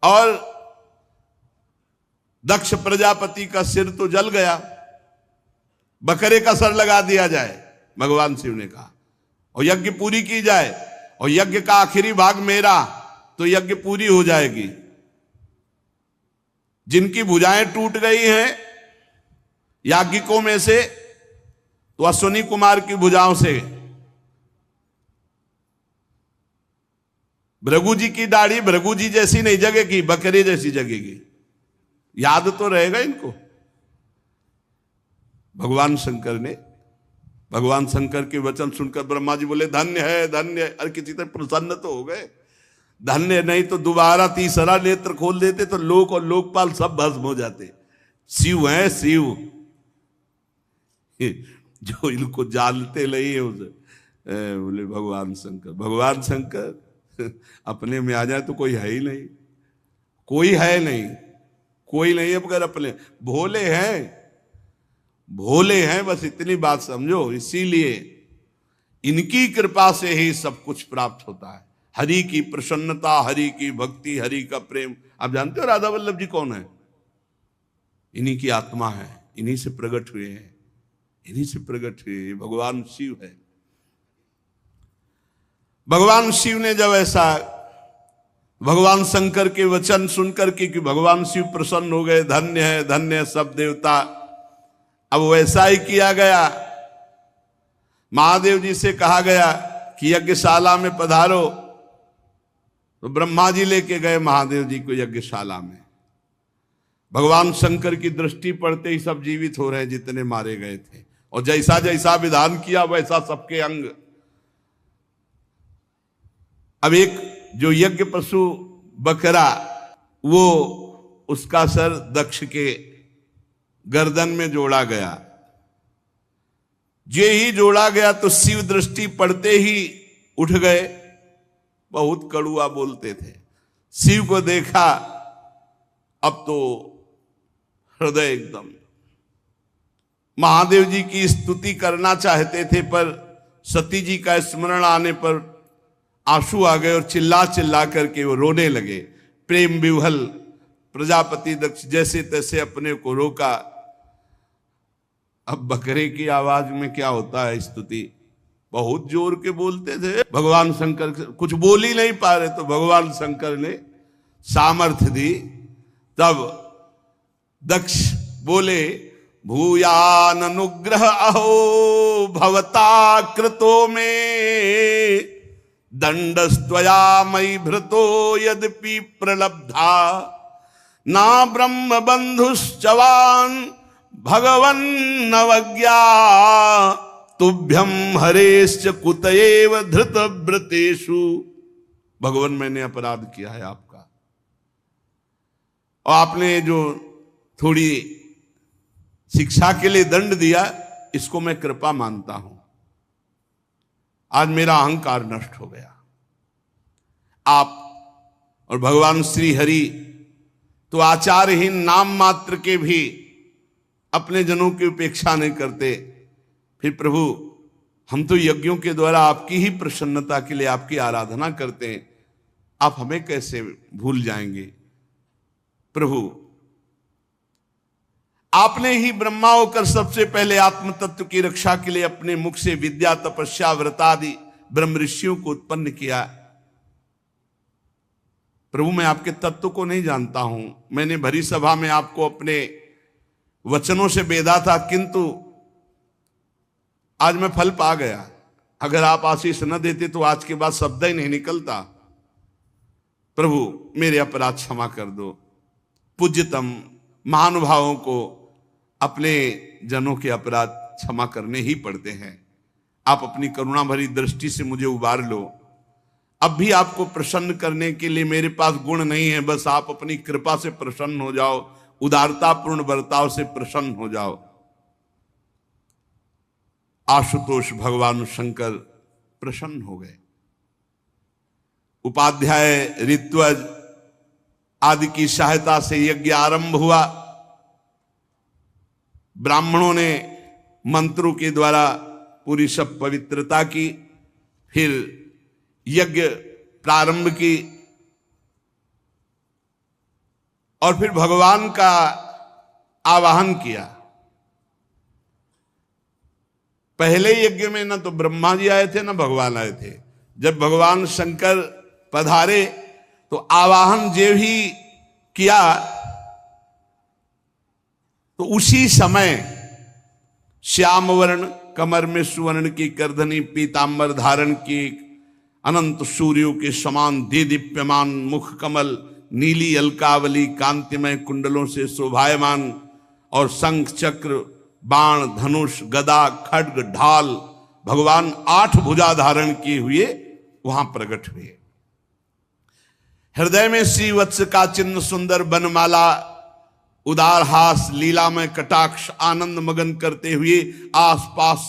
और दक्ष प्रजापति का सिर तो जल गया, बकरे का सर लगा दिया जाए, भगवान शिव ने कहा, और यज्ञ पूरी की जाए, और यज्ञ का आखिरी भाग मेरा, तो यज्ञ पूरी हो जाएगी। जिनकी भुजाएं टूट गई हैं याज्ञिकों में से, तो अश्विनी कुमार की भुजाओं से, भृगु जी की दाढ़ी भृगु जी जैसी नहीं जगेगी, बकरी जैसी जगेगी। याद तो रहेगा इनको। भगवान शंकर के वचन सुनकर ब्रह्मा जी बोले धन्य है, धन्य है। अरे किसी तरह प्रसन्न तो हो गए। धन्य नहीं तो दोबारा तीसरा नेत्र खोल देते तो लोक और लोकपाल सब भस्म हो जाते। शिव है शिव, जो इनको जानते नहीं है उसे बोले भगवान शंकर अपने में आ जाए तो कोई है ही नहीं, कोई है नहीं, कोई नहीं है मगर अपने भोले हैं, बस इतनी बात समझो। इसीलिए इनकी कृपा से ही सब कुछ प्राप्त होता है। हरि की प्रसन्नता, हरि की भक्ति, हरि का प्रेम। आप जानते हो राधा वल्लभ जी कौन है? इन्हीं की आत्मा है, इन्हीं से प्रकट हुए हैं, इन्हीं से प्रकट हुए। भगवान शिव है। भगवान शिव ने जब ऐसा भगवान शंकर के वचन सुनकर के कि भगवान शिव प्रसन्न हो गए, धन्य है सब देवता, अब वैसा ही किया गया। महादेव जी से कहा गया कि यज्ञशाला में पधारो, तो ब्रह्मा जी लेके गए महादेव जी को यज्ञशाला में। भगवान शंकर की दृष्टि पड़ते ही सब जीवित हो रहे हैं जितने मारे गए थे, और जैसा जैसा विधान किया वैसा सबके अंग। अब एक जो यज्ञ पशु बकरा, वो उसका सर दक्ष के गर्दन में जोड़ा गया। जे ही जोड़ा गया तो शिव दृष्टि पड़ते ही उठ गए। बहुत कड़ुआ बोलते थे। शिव को देखा, अब तो हृदय एकदम, महादेव जी की स्तुति करना चाहते थे, पर सती जी का स्मरण आने पर आंसू आ गए और चिल्ला चिल्ला करके वो रोने लगे। प्रेम विह्वल प्रजापति दक्ष जैसे तैसे अपने को रोका। अब बकरे की आवाज में क्या होता है स्तुति, बहुत जोर के बोलते थे। भगवान शंकर कुछ बोल ही नहीं पा रहे, तो भगवान शंकर ने सामर्थ्य दी। तब दक्ष बोले भूयान अनुग्रह अहो भवता कृतो में दंडस्त्वया मयि भृतो यद्यपि प्रलब्धा ना ब्रह्म बंधुश्चवान भगवन् नवज्ञा तुभ्यम हरेश्च कुतएव धृत व्रतेषु। भगवान मैंने अपराध किया है आपका, और आपने जो थोड़ी शिक्षा के लिए दंड दिया, इसको मैं कृपा मानता हूं। आज मेरा अहंकार नष्ट हो गया। आप और भगवान श्री हरि तो आचारहीन नाम मात्र के भी अपने जनों की उपेक्षा नहीं करते। फिर प्रभु, हम तो यज्ञों के द्वारा आपकी ही प्रसन्नता के लिए आपकी आराधना करते हैं, आप हमें कैसे भूल जाएंगे? प्रभु, आपने ही ब्रह्मा होकर सबसे पहले आत्म तत्व की रक्षा के लिए अपने मुख से विद्या, तपस्या, व्रतादि ब्रह्म ऋषियों को उत्पन्न किया। प्रभु, मैं आपके तत्व को नहीं जानता हूं। मैंने भरी सभा में आपको अपने वचनों से बेधा था, किंतु आज मैं फल पा गया। अगर आप आशीष न देते तो आज के बाद शब्द ही नहीं निकलता। प्रभु, मेरे अपराध क्षमा कर दो। पूज्यतम महानुभावों को अपने जनों के अपराध क्षमा करने ही पड़ते हैं। आप अपनी करुणा भरी दृष्टि से मुझे उबार लो। अब भी आपको प्रसन्न करने के लिए मेरे पास गुण नहीं है, बस आप अपनी कृपा से प्रसन्न हो जाओ, उदारतापूर्ण बर्ताव से प्रसन्न हो जाओ। आशुतोष भगवान शंकर प्रसन्न हो गए। उपाध्याय, ऋत्वज आदि की सहायता से यज्ञ आरंभ हुआ। ब्राह्मणों ने मंत्रों के द्वारा पूरी सब पवित्रता की, फिर यज्ञ प्रारंभ की, और फिर भगवान का आवाहन किया। पहले यज्ञ में ना तो ब्रह्मा जी आए थे ना भगवान आए थे। जब भगवान शंकर पधारे तो आवाहन जे भी किया तो उसी समय श्याम वर्ण, कमर में सुवर्ण की करधनी, पीतांबर धारण की, अनंत सूर्यों के समान दीप्यमान मुख कमल, नीली अलकावली कांतिमय कुंडलों से शोभायमान, और शंख चक्र बाण धनुष गदा खड्ग ढाल भगवान 8 भुजा धारण किए हुए वहां प्रकट हुए। हृदय में श्रीवत्स का चिन्ह, सुंदर बनमाला, उदार हास, लीला में कटाक्ष, आनंद मगन करते हुए आसपास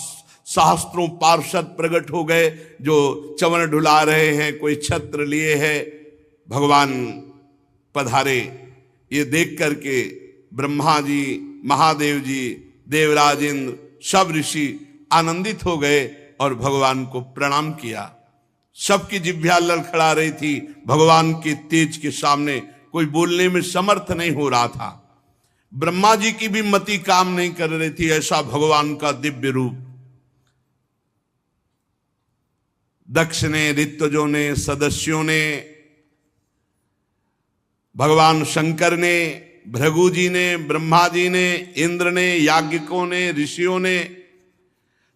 सहस्त्रों पार्षद प्रकट हो गए जो चवन ढुला रहे हैं, कोई छत्र लिए है। भगवान पधारे। ये देख करके ब्रह्मा जी, महादेव जी, देवराज इंद्र, सब ऋषि आनंदित हो गए और भगवान को प्रणाम किया। सबकी जिह्वा लड़खड़ा रही थी। भगवान के तेज के सामने कोई बोलने में समर्थ नहीं हो रहा था। ब्रह्मा जी की भी मति काम नहीं कर रही थी, ऐसा भगवान का दिव्य रूप। दक्ष ने, ऋत्विजों ने, सदस्यों ने, भगवान शंकर ने, भृगु जी ने, ब्रह्मा जी ने, इंद्र ने, याज्ञिकों ने, ऋषियों ने,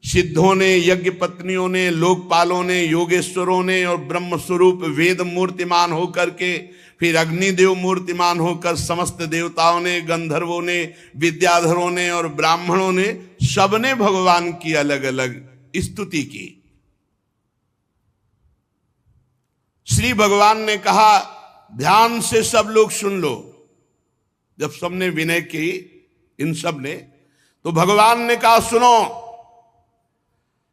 सिद्धों ने, यज्ञ पत्नियों ने, लोकपालों ने, योगेश्वरों ने, और ब्रह्म स्वरूप वेद मूर्तिमान होकर के, फिर अग्निदेव मूर्तिमान होकर समस्त देवताओं ने, गंधर्वों ने, विद्याधरों ने और ब्राह्मणों ने, सबने भगवान की अलग अलग स्तुति की। श्री भगवान ने कहा, ध्यान से सब लोग सुन लो। जब सबने विनय की, इन सब ने, तो भगवान ने कहा, सुनो,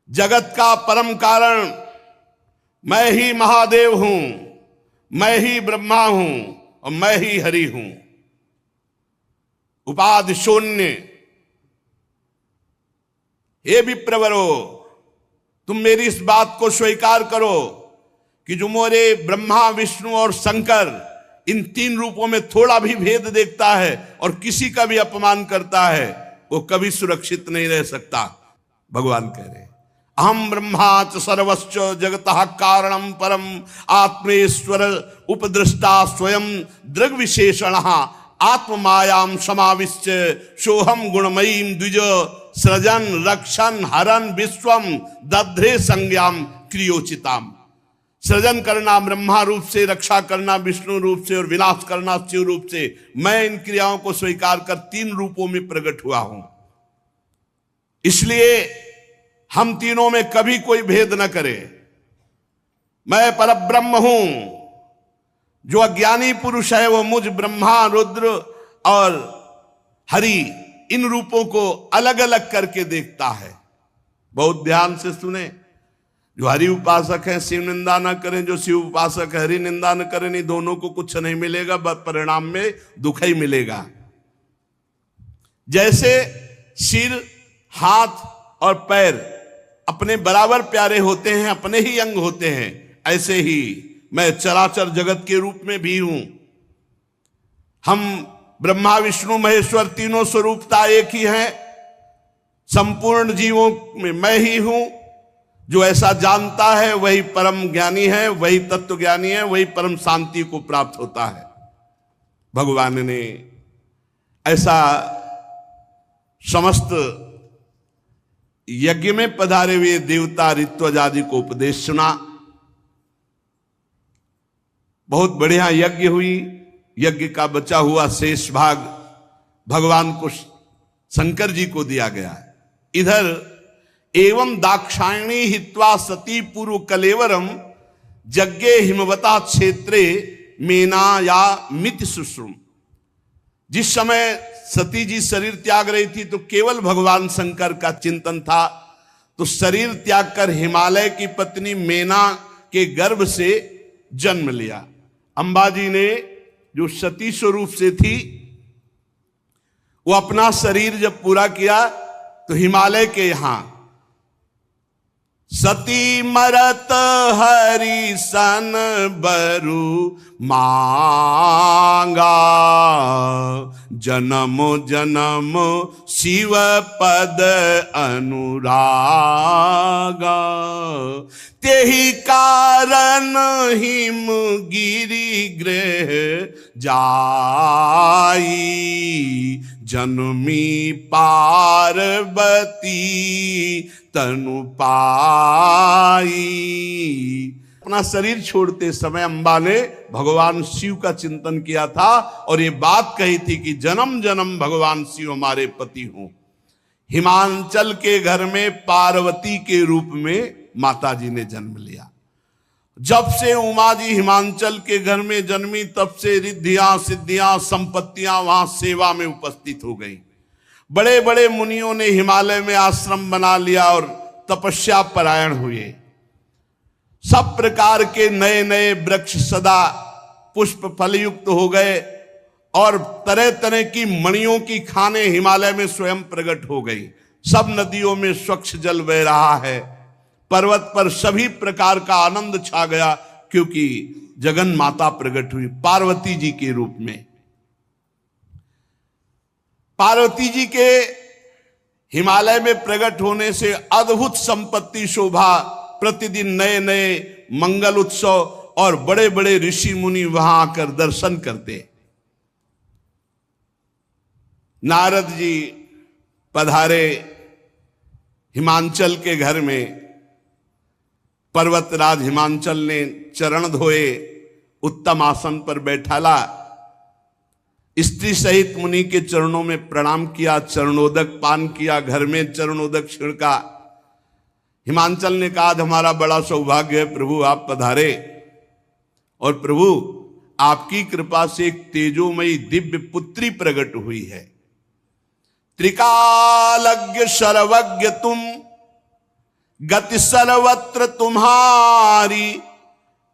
जगत का परम कारण मैं ही महादेव हूं, मैं ही ब्रह्मा हूं और मैं ही हरि हूं। उपाधि शून्य। हे विप्रवरो, तुम मेरी इस बात को स्वीकार करो कि जो मोरे ब्रह्मा, विष्णु और शंकर इन 3 रूपों में थोड़ा भी भेद देखता है और किसी का भी अपमान करता है, वो कभी सुरक्षित नहीं रह सकता। भगवान कह रहे, अहम ब्रह्मा च सर्वश्च जगतः कारणम परम आत्मेश्वर उपदृष्टा स्वयं दृग विशेषण आत्ममायाम समाविश्च सोहम गुणमयीम द्विज सृजन रक्षण हरन विश्वम दध्रे संज्ञाम क्रियोचिताम। सृजन करना ब्रह्मा रूप से, रक्षा करना विष्णु रूप से और विनाश करना शिव रूप से। मैं इन क्रियाओं को स्वीकार कर 3 रूपों में प्रकट हुआ हूं। इसलिए हम तीनों में कभी कोई भेद न करे। मैं परब्रह्म हूं। जो अज्ञानी पुरुष है वो मुझ ब्रह्मा, रुद्र और हरि इन रूपों को अलग अलग करके देखता है। बहुत ध्यान से सुने। जो हरि उपासक है शिव निंदा न करें, जो शिव उपासक है हरि निंदा न करें, नहीं दोनों को कुछ नहीं मिलेगा, बस परिणाम में दुख ही मिलेगा। जैसे सिर, हाथ और पैर अपने बराबर प्यारे होते हैं, अपने ही अंग होते हैं, ऐसे ही मैं चराचर जगत के रूप में भी हूं। हम ब्रह्मा विष्णु महेश्वर तीनों स्वरूपता एक ही है। संपूर्ण जीवों में मैं ही हूं। जो ऐसा जानता है वही परम ज्ञानी है, वही तत्व ज्ञानी है, वही परम शांति को प्राप्त होता है। भगवान ने ऐसा समस्त यज्ञ में पधारे हुए देवता ऋत्विज आदि को उपदेश सुना। बहुत बढ़िया यज्ञ हुई। यज्ञ का बचा हुआ शेष भाग भगवान को, शंकर जी को दिया गया। इधर एवं दाक्षायणी हित्वा सती पूर्व कलेवरम यज्ञे हिमवता क्षेत्रे मेना या मित सुश्रुम। जिस समय सती जी शरीर त्याग रही थी तो केवल भगवान शंकर का चिंतन था। तो शरीर त्याग कर हिमालय की पत्नी मेना के गर्भ से जन्म लिया। अंबाजी ने जो सती स्वरूप से थी वो अपना शरीर जब पूरा किया तो हिमालय के यहां सती मरत हरि सन बरु मांगा जन्म जन्म शिव पद अनुरागा, तेहि कारण हिम गिरि गृह जाई, जन्मी पार्वती तनु पाई। अपना शरीर छोड़ते समय अम्बा ने भगवान शिव का चिंतन किया था और ये बात कही थी कि जन्म जन्म भगवान शिव हमारे पति हों। हिमांचल के घर में पार्वती के रूप में माता जी ने जन्म लिया। जब से उमा जी हिमांचल के घर में जन्मी तब से रिद्धियां सिद्धियां संपत्तियां वहां सेवा में उपस्थित हो गई। बड़े बड़े मुनियों ने हिमालय में आश्रम बना लिया और तपस्या परायण हुए। सब प्रकार के नए नए वृक्ष सदा पुष्प फलयुक्त हो गए और तरह तरह की मणियों की खानें हिमालय में स्वयं प्रकट हो गई। सब नदियों में स्वच्छ जल बह रहा है। पर्वत पर सभी प्रकार का आनंद छा गया क्योंकि जगन माता प्रकट हुई पार्वती जी के रूप में। पार्वती जी के हिमालय में प्रकट होने से अद्भुत संपत्ति शोभा, प्रतिदिन नए नए मंगल उत्सव और बड़े बड़े ऋषि मुनि वहां आकर दर्शन करते। नारद जी पधारे हिमांचल के घर में। पर्वतराज हिमांचल ने चरण धोए, उत्तम आसन पर बैठाला, स्त्री सहित मुनि के चरणों में प्रणाम किया, चरणोदक पान किया, घर में चरणोदक छिड़का। हिमांचल ने कहा हमारा बड़ा सौभाग्य है प्रभु आप पधारे और प्रभु आपकी कृपा से एक तेजोमयी दिव्य पुत्री प्रकट हुई है। त्रिकालज्ञ सर्वज्ञ तुम, गति सर्वत्र तुम्हारी,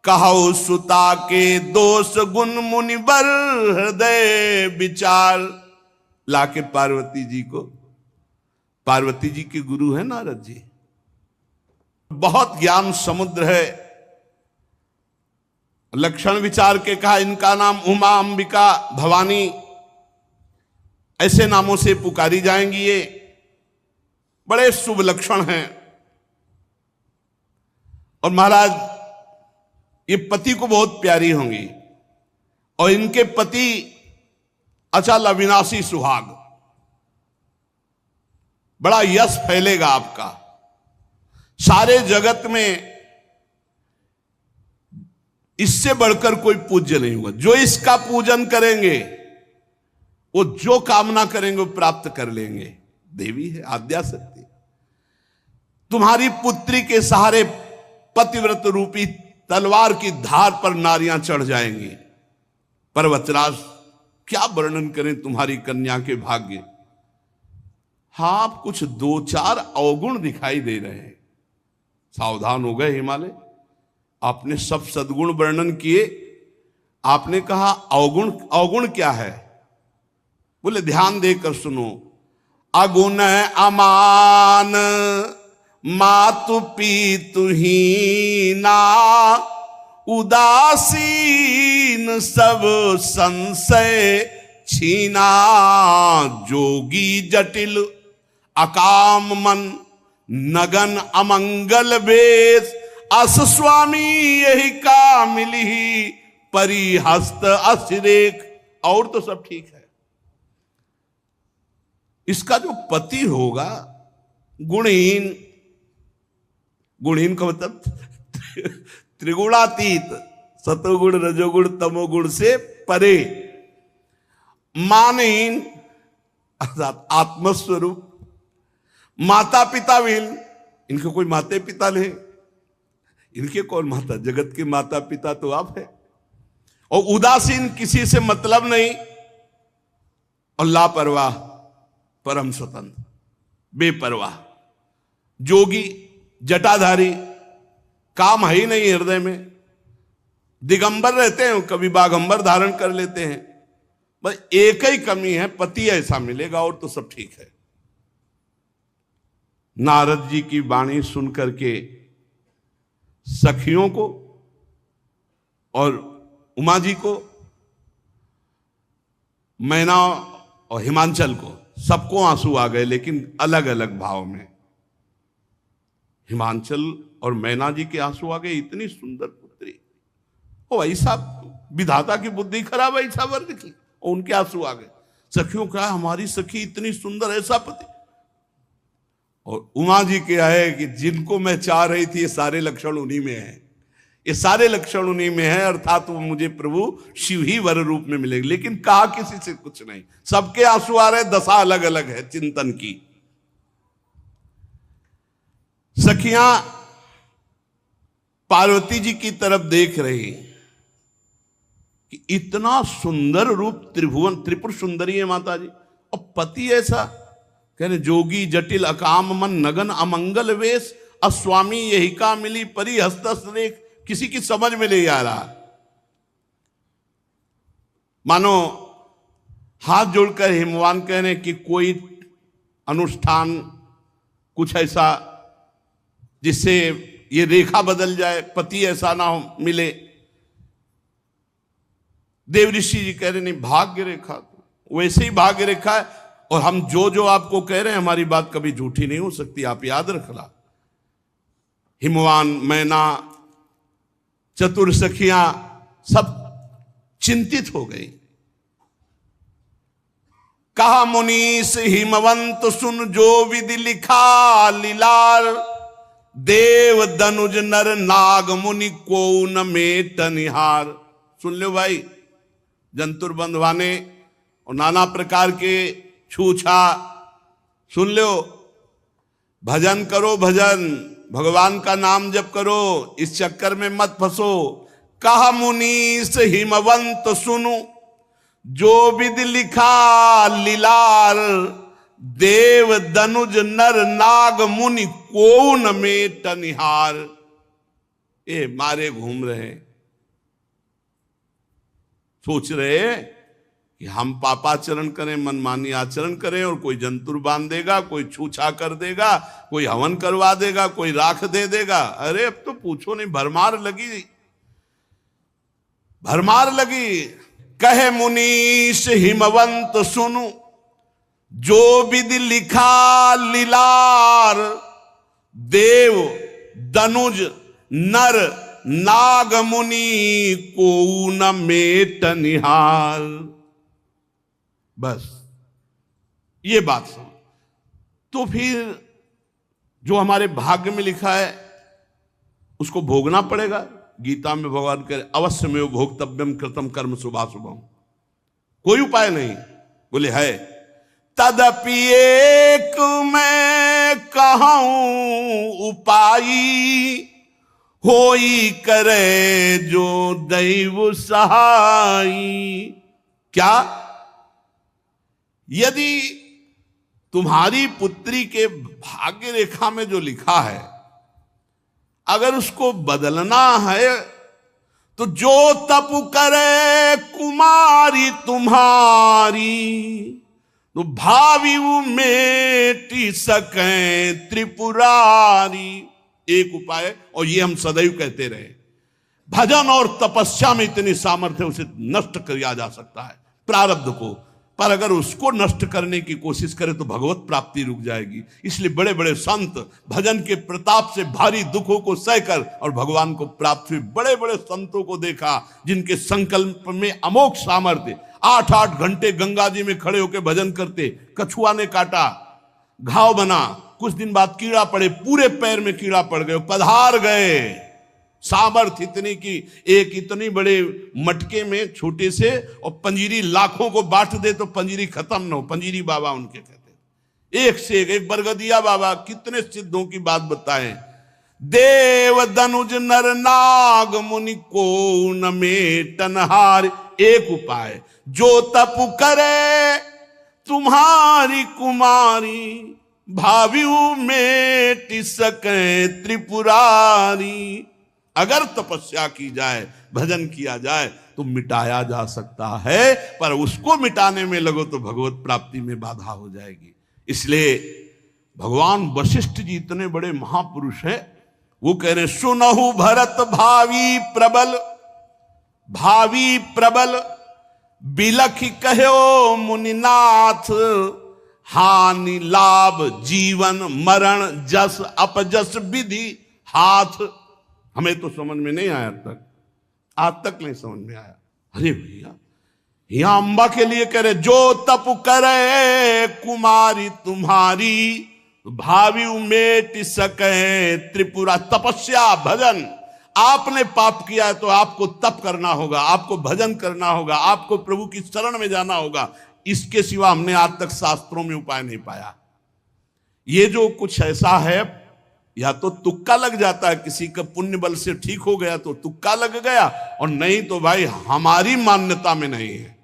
कहो सुता के दोष गुण मुनिवर हृदय विचार। लाके पार्वती जी को, पार्वती जी के गुरु है नारद जी, बहुत ज्ञान समुद्र है। लक्षण विचार के कहा इनका नाम उमा अंबिका भवानी ऐसे नामों से पुकारी जाएंगी। ये बड़े शुभ लक्षण हैं। और महाराज ये पति को बहुत प्यारी होंगी और इनके पति अचल अविनाशी सुहाग, बड़ा यश फैलेगा आपका। सारे जगत में इससे बढ़कर कोई पूज्य नहीं होगा। जो इसका पूजन करेंगे वो जो कामना करेंगे वो प्राप्त कर लेंगे। देवी है आद्या शक्ति। तुम्हारी पुत्री के सहारे पतिव्रत रूपी तलवार की धार पर नारियां चढ़ जाएंगी। पर्वतराज क्या वर्णन करें तुम्हारी कन्या के भाग्य। हाँ आप कुछ दो चार अवगुण दिखाई दे रहे हैं। सावधान हो गए हिमालय। आपने सब सद्गुण वर्णन किए, आपने कहा अवगुण। अवगुण क्या है? बोले ध्यान देकर सुनो। अगुण अमान मातु पीतु हीना, उदासीन सब संशय छीना, जोगी जटिल अकाम मन, नगन अमंगल वेश, अस स्वामी यही का मिली, परिहस्त असिरेख। और तो सब ठीक है। इसका जो पति होगा गुणहीन, गुणहीन का मतलब त्रिगुणातीत, सतोगुण रजोगुण तमोगुण से परे, मानहीन अर्थात आत्मस्वरूप, माता पिता विहीन। इनके कोई माता पिता नहीं, इनके कौन माता? जगत के माता पिता तो आप है। और उदासीन, किसी से मतलब नहीं, और लापरवाह, परम स्वतंत्र, बेपरवाह, जोगी, जटाधारी, काम है ही नहीं हृदय में, दिगंबर रहते हैं, कभी बागंबर धारण कर लेते हैं। बस एक ही कमी है, पति ऐसा मिलेगा और तो सब ठीक है। नारद जी की वाणी सुन करके सखियों को और उमा जी को मैना और हिमांचल को, सबको आंसू आ गए, लेकिन अलग अलग भाव में। हिमांचल और मैना जी के आंसू आ गए, इतनी सुंदर पुत्री, ओ ऐसा विधाता की बुद्धि खराब, ऐसा वर निकली, और उनके आंसू आ गए। सखियों का हमारी सखी इतनी सुंदर, ऐसा पति। और उमा जी क्या है कि जिनको मैं चाह रही थी ये सारे लक्षण उन्हीं में है, ये सारे लक्षण उन्हीं में है, अर्थात वो मुझे प्रभु शिव ही वर रूप में मिलेंगे। लेकिन कहा किसी से कुछ नहीं, सबके आंसू आ रहे, दशा अलग अलग है चिंतन की। सखियां पार्वती जी की तरफ देख रही कि इतना सुंदर रूप, त्रिभुवन त्रिपुर सुंदरी है माता जी, और पति ऐसा कह रहे, जोगी जटिल अकाम मन नगन अमंगल वेश, अस्वामी यही का मिली परी हस्तरेख। किसी की समझ में नहीं आ रहा, मानो हाथ जोड़कर हिमवान कह रहे कि कोई अनुष्ठान कुछ ऐसा जिससे ये रेखा बदल जाए, पति ऐसा ना हो मिले। देव ऋषि जी कह रहे नहीं, भाग्य रेखा तो वैसे ही भाग्य रेखा है, और हम जो जो आपको कह रहे हैं हमारी बात कभी झूठी नहीं हो सकती, आप याद रखना। हिमवान, मैना, चतुर सखियां सब चिंतित हो गई। कहा मुनीस हिमवंत सुन जो विधि लिखा लीलार, देव दनुज नर नाग मुनि को न मेट निहार। सुन लो भाई, जंतुर बंधवाने और नाना प्रकार के छूछा सुन लो, भजन करो, भजन भगवान का नाम जप करो, इस चक्कर में मत फंसो। कहा मुनीस हिमवंत सुनु जो विधि लिखा लीलार, देव दनुज नर नाग मुनि को न मेट निहार। ये मारे घूम रहे, सोच रहे कि हम पापाचरण करें, मनमानी आचरण करें, और कोई जंतुर बांध देगा, कोई छूछा कर देगा, कोई हवन करवा देगा, कोई राख दे देगा। अरे अब तो पूछो नहीं, भरमार लगी, भरमार लगी। कहे मुनीश हिमवंत सुनु जो विधि लिखा लीलार, देव दनुज नर नाग मुनि को न मेट निहार। बस ये बात सुन, तो फिर जो हमारे भाग्य में लिखा है उसको भोगना पड़ेगा। गीता में भगवान कह रहे अवश्य में भोक्तव्यम कृतम कर्म शुभाशुभम, कोई उपाय नहीं। बोले है, तदपि एक मैं कहूं उपाय, होई करे जो दैव सहाय। क्या? यदि तुम्हारी पुत्री के भाग्य रेखा में जो लिखा है अगर उसको बदलना है तो जो तप करे कुमारी तुम्हारी, तो भावी मेटी सके त्रिपुरारी। एक उपाय, और ये हम सदैव कहते रहे, भजन और तपस्या में इतनी सामर्थ्य, उसे नष्ट किया जा सकता है प्रारब्ध को, पर अगर उसको नष्ट करने की कोशिश करे तो भगवत प्राप्ति रुक जाएगी। इसलिए बड़े बड़े संत भजन के प्रताप से भारी दुखों को सहकर और भगवान को प्राप्त हुए। बड़े बड़े संतों को देखा जिनके संकल्प में अमोघ सामर्थ्य, 8-8 घंटे गंगा जी में खड़े होकर भजन करते, कछुआ ने काटा, घाव बना, कुछ दिन बाद कीड़ा पड़े, पूरे पैर में कीड़ा पड़ गए, पधार गए। सामर्थ्य इतनी की एक इतनी बड़े मटके में छोटे से, और पंजीरी लाखों को बांट दे तो पंजीरी खत्म न हो। पंजीरी बाबा उनके कहते, एक से एक बरगदिया बाबा, कितने सिद्धों की बात बताएं। देव दनुज नर नाग मुनि को न मेटनहार। एक उपाय, जो तप करे तुम्हारी कुमारी, भावी मेट सके त्रिपुरारी। अगर तपस्या की जाए, भजन किया जाए तो मिटाया जा सकता है, पर उसको मिटाने में लगो तो भगवत प्राप्ति में बाधा हो जाएगी। इसलिए भगवान वशिष्ठ जी इतने बड़े महापुरुष हैं, वो कह रहे सुनहु भरत भावी प्रबल, भावी प्रबल बिलखि कहो मुनिनाथ, हानि लाभ जीवन मरण जस अपजस विधि हाथ। हमें तो समझ में नहीं आया तक, आज तक नहीं समझ में आया। अरे भैया, यहां अंबा के लिए कह रहे, जो तप करे कुमारी तुम्हारी, भावी उमेट सके त्रिपुरा। तपस्या भजन, आपने पाप किया है तो आपको तप करना होगा, आपको भजन करना होगा, आपको प्रभु की शरण में जाना होगा। इसके सिवा हमने आज तक शास्त्रों में उपाय नहीं पाया। ये जो कुछ ऐसा है, या तो तुक्का लग जाता है, किसी का पुण्य बल से ठीक हो गया तो तुक्का लग गया, और नहीं तो भाई हमारी मान्यता में नहीं है।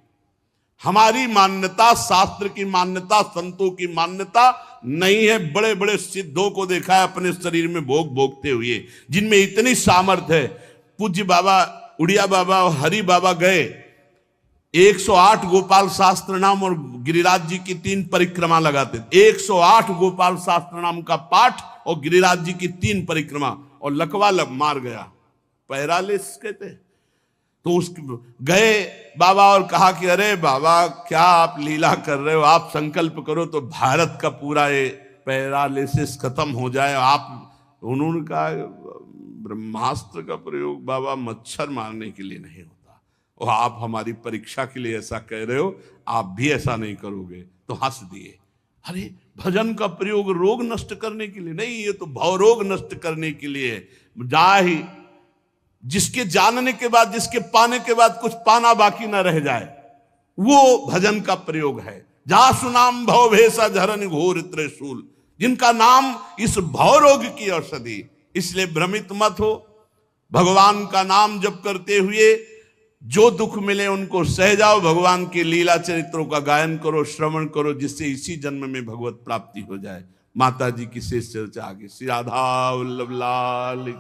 हमारी मान्यता, शास्त्र की मान्यता, संतों की मान्यता नहीं है। बड़े बड़े सिद्धों को देखा है अपने शरीर में भोग भोगते हुए, जिनमें इतनी सामर्थ्य है। पूज्य बाबा उड़िया बाबा और हरि बाबा गए, 108 गोपाल शास्त्र नाम और गिरिराज जी की 3 परिक्रमा लगाते। 108 गोपाल शास्त्र नाम का पाठ और गिरिराज जी की 3 परिक्रमा, और लकवा मार गया, पैरालिस कहते। तो उस गए बाबा और कहा कि अरे बाबा क्या आप लीला कर रहे हो, आप संकल्प करो तो भारत का पूरा ये पैरालिसिस खत्म हो जाए। आप, उन्होंने कहा ब्रह्मास्त्र का प्रयोग बाबा मच्छर मारने के लिए नहीं होता, और आप हमारी परीक्षा के लिए ऐसा कह रहे हो, आप भी ऐसा नहीं करोगे। तो हंस दिए। अरे भजन का प्रयोग रोग नष्ट करने के लिए नहीं, ये तो भवरोग नष्ट करने के लिए है। जाहि जिसके जानने के बाद, जिसके पाने के बाद कुछ पाना बाकी ना रह जाए, वो भजन का प्रयोग है। जहां सुनाम भव भेषा झरन घोर त्रिशूल, जिनका नाम इस भवरोग की औषधि। इसलिए भ्रमित मत हो, भगवान का नाम जप करते हुए जो दुख मिले उनको सह जाओ। भगवान के लीला चरित्रों का गायन करो, श्रवण करो, जिससे इसी जन्म में भगवत प्राप्ति हो जाए। माता जी की शेष चर्चा आगे। श्री राधा वल्लभ लाल।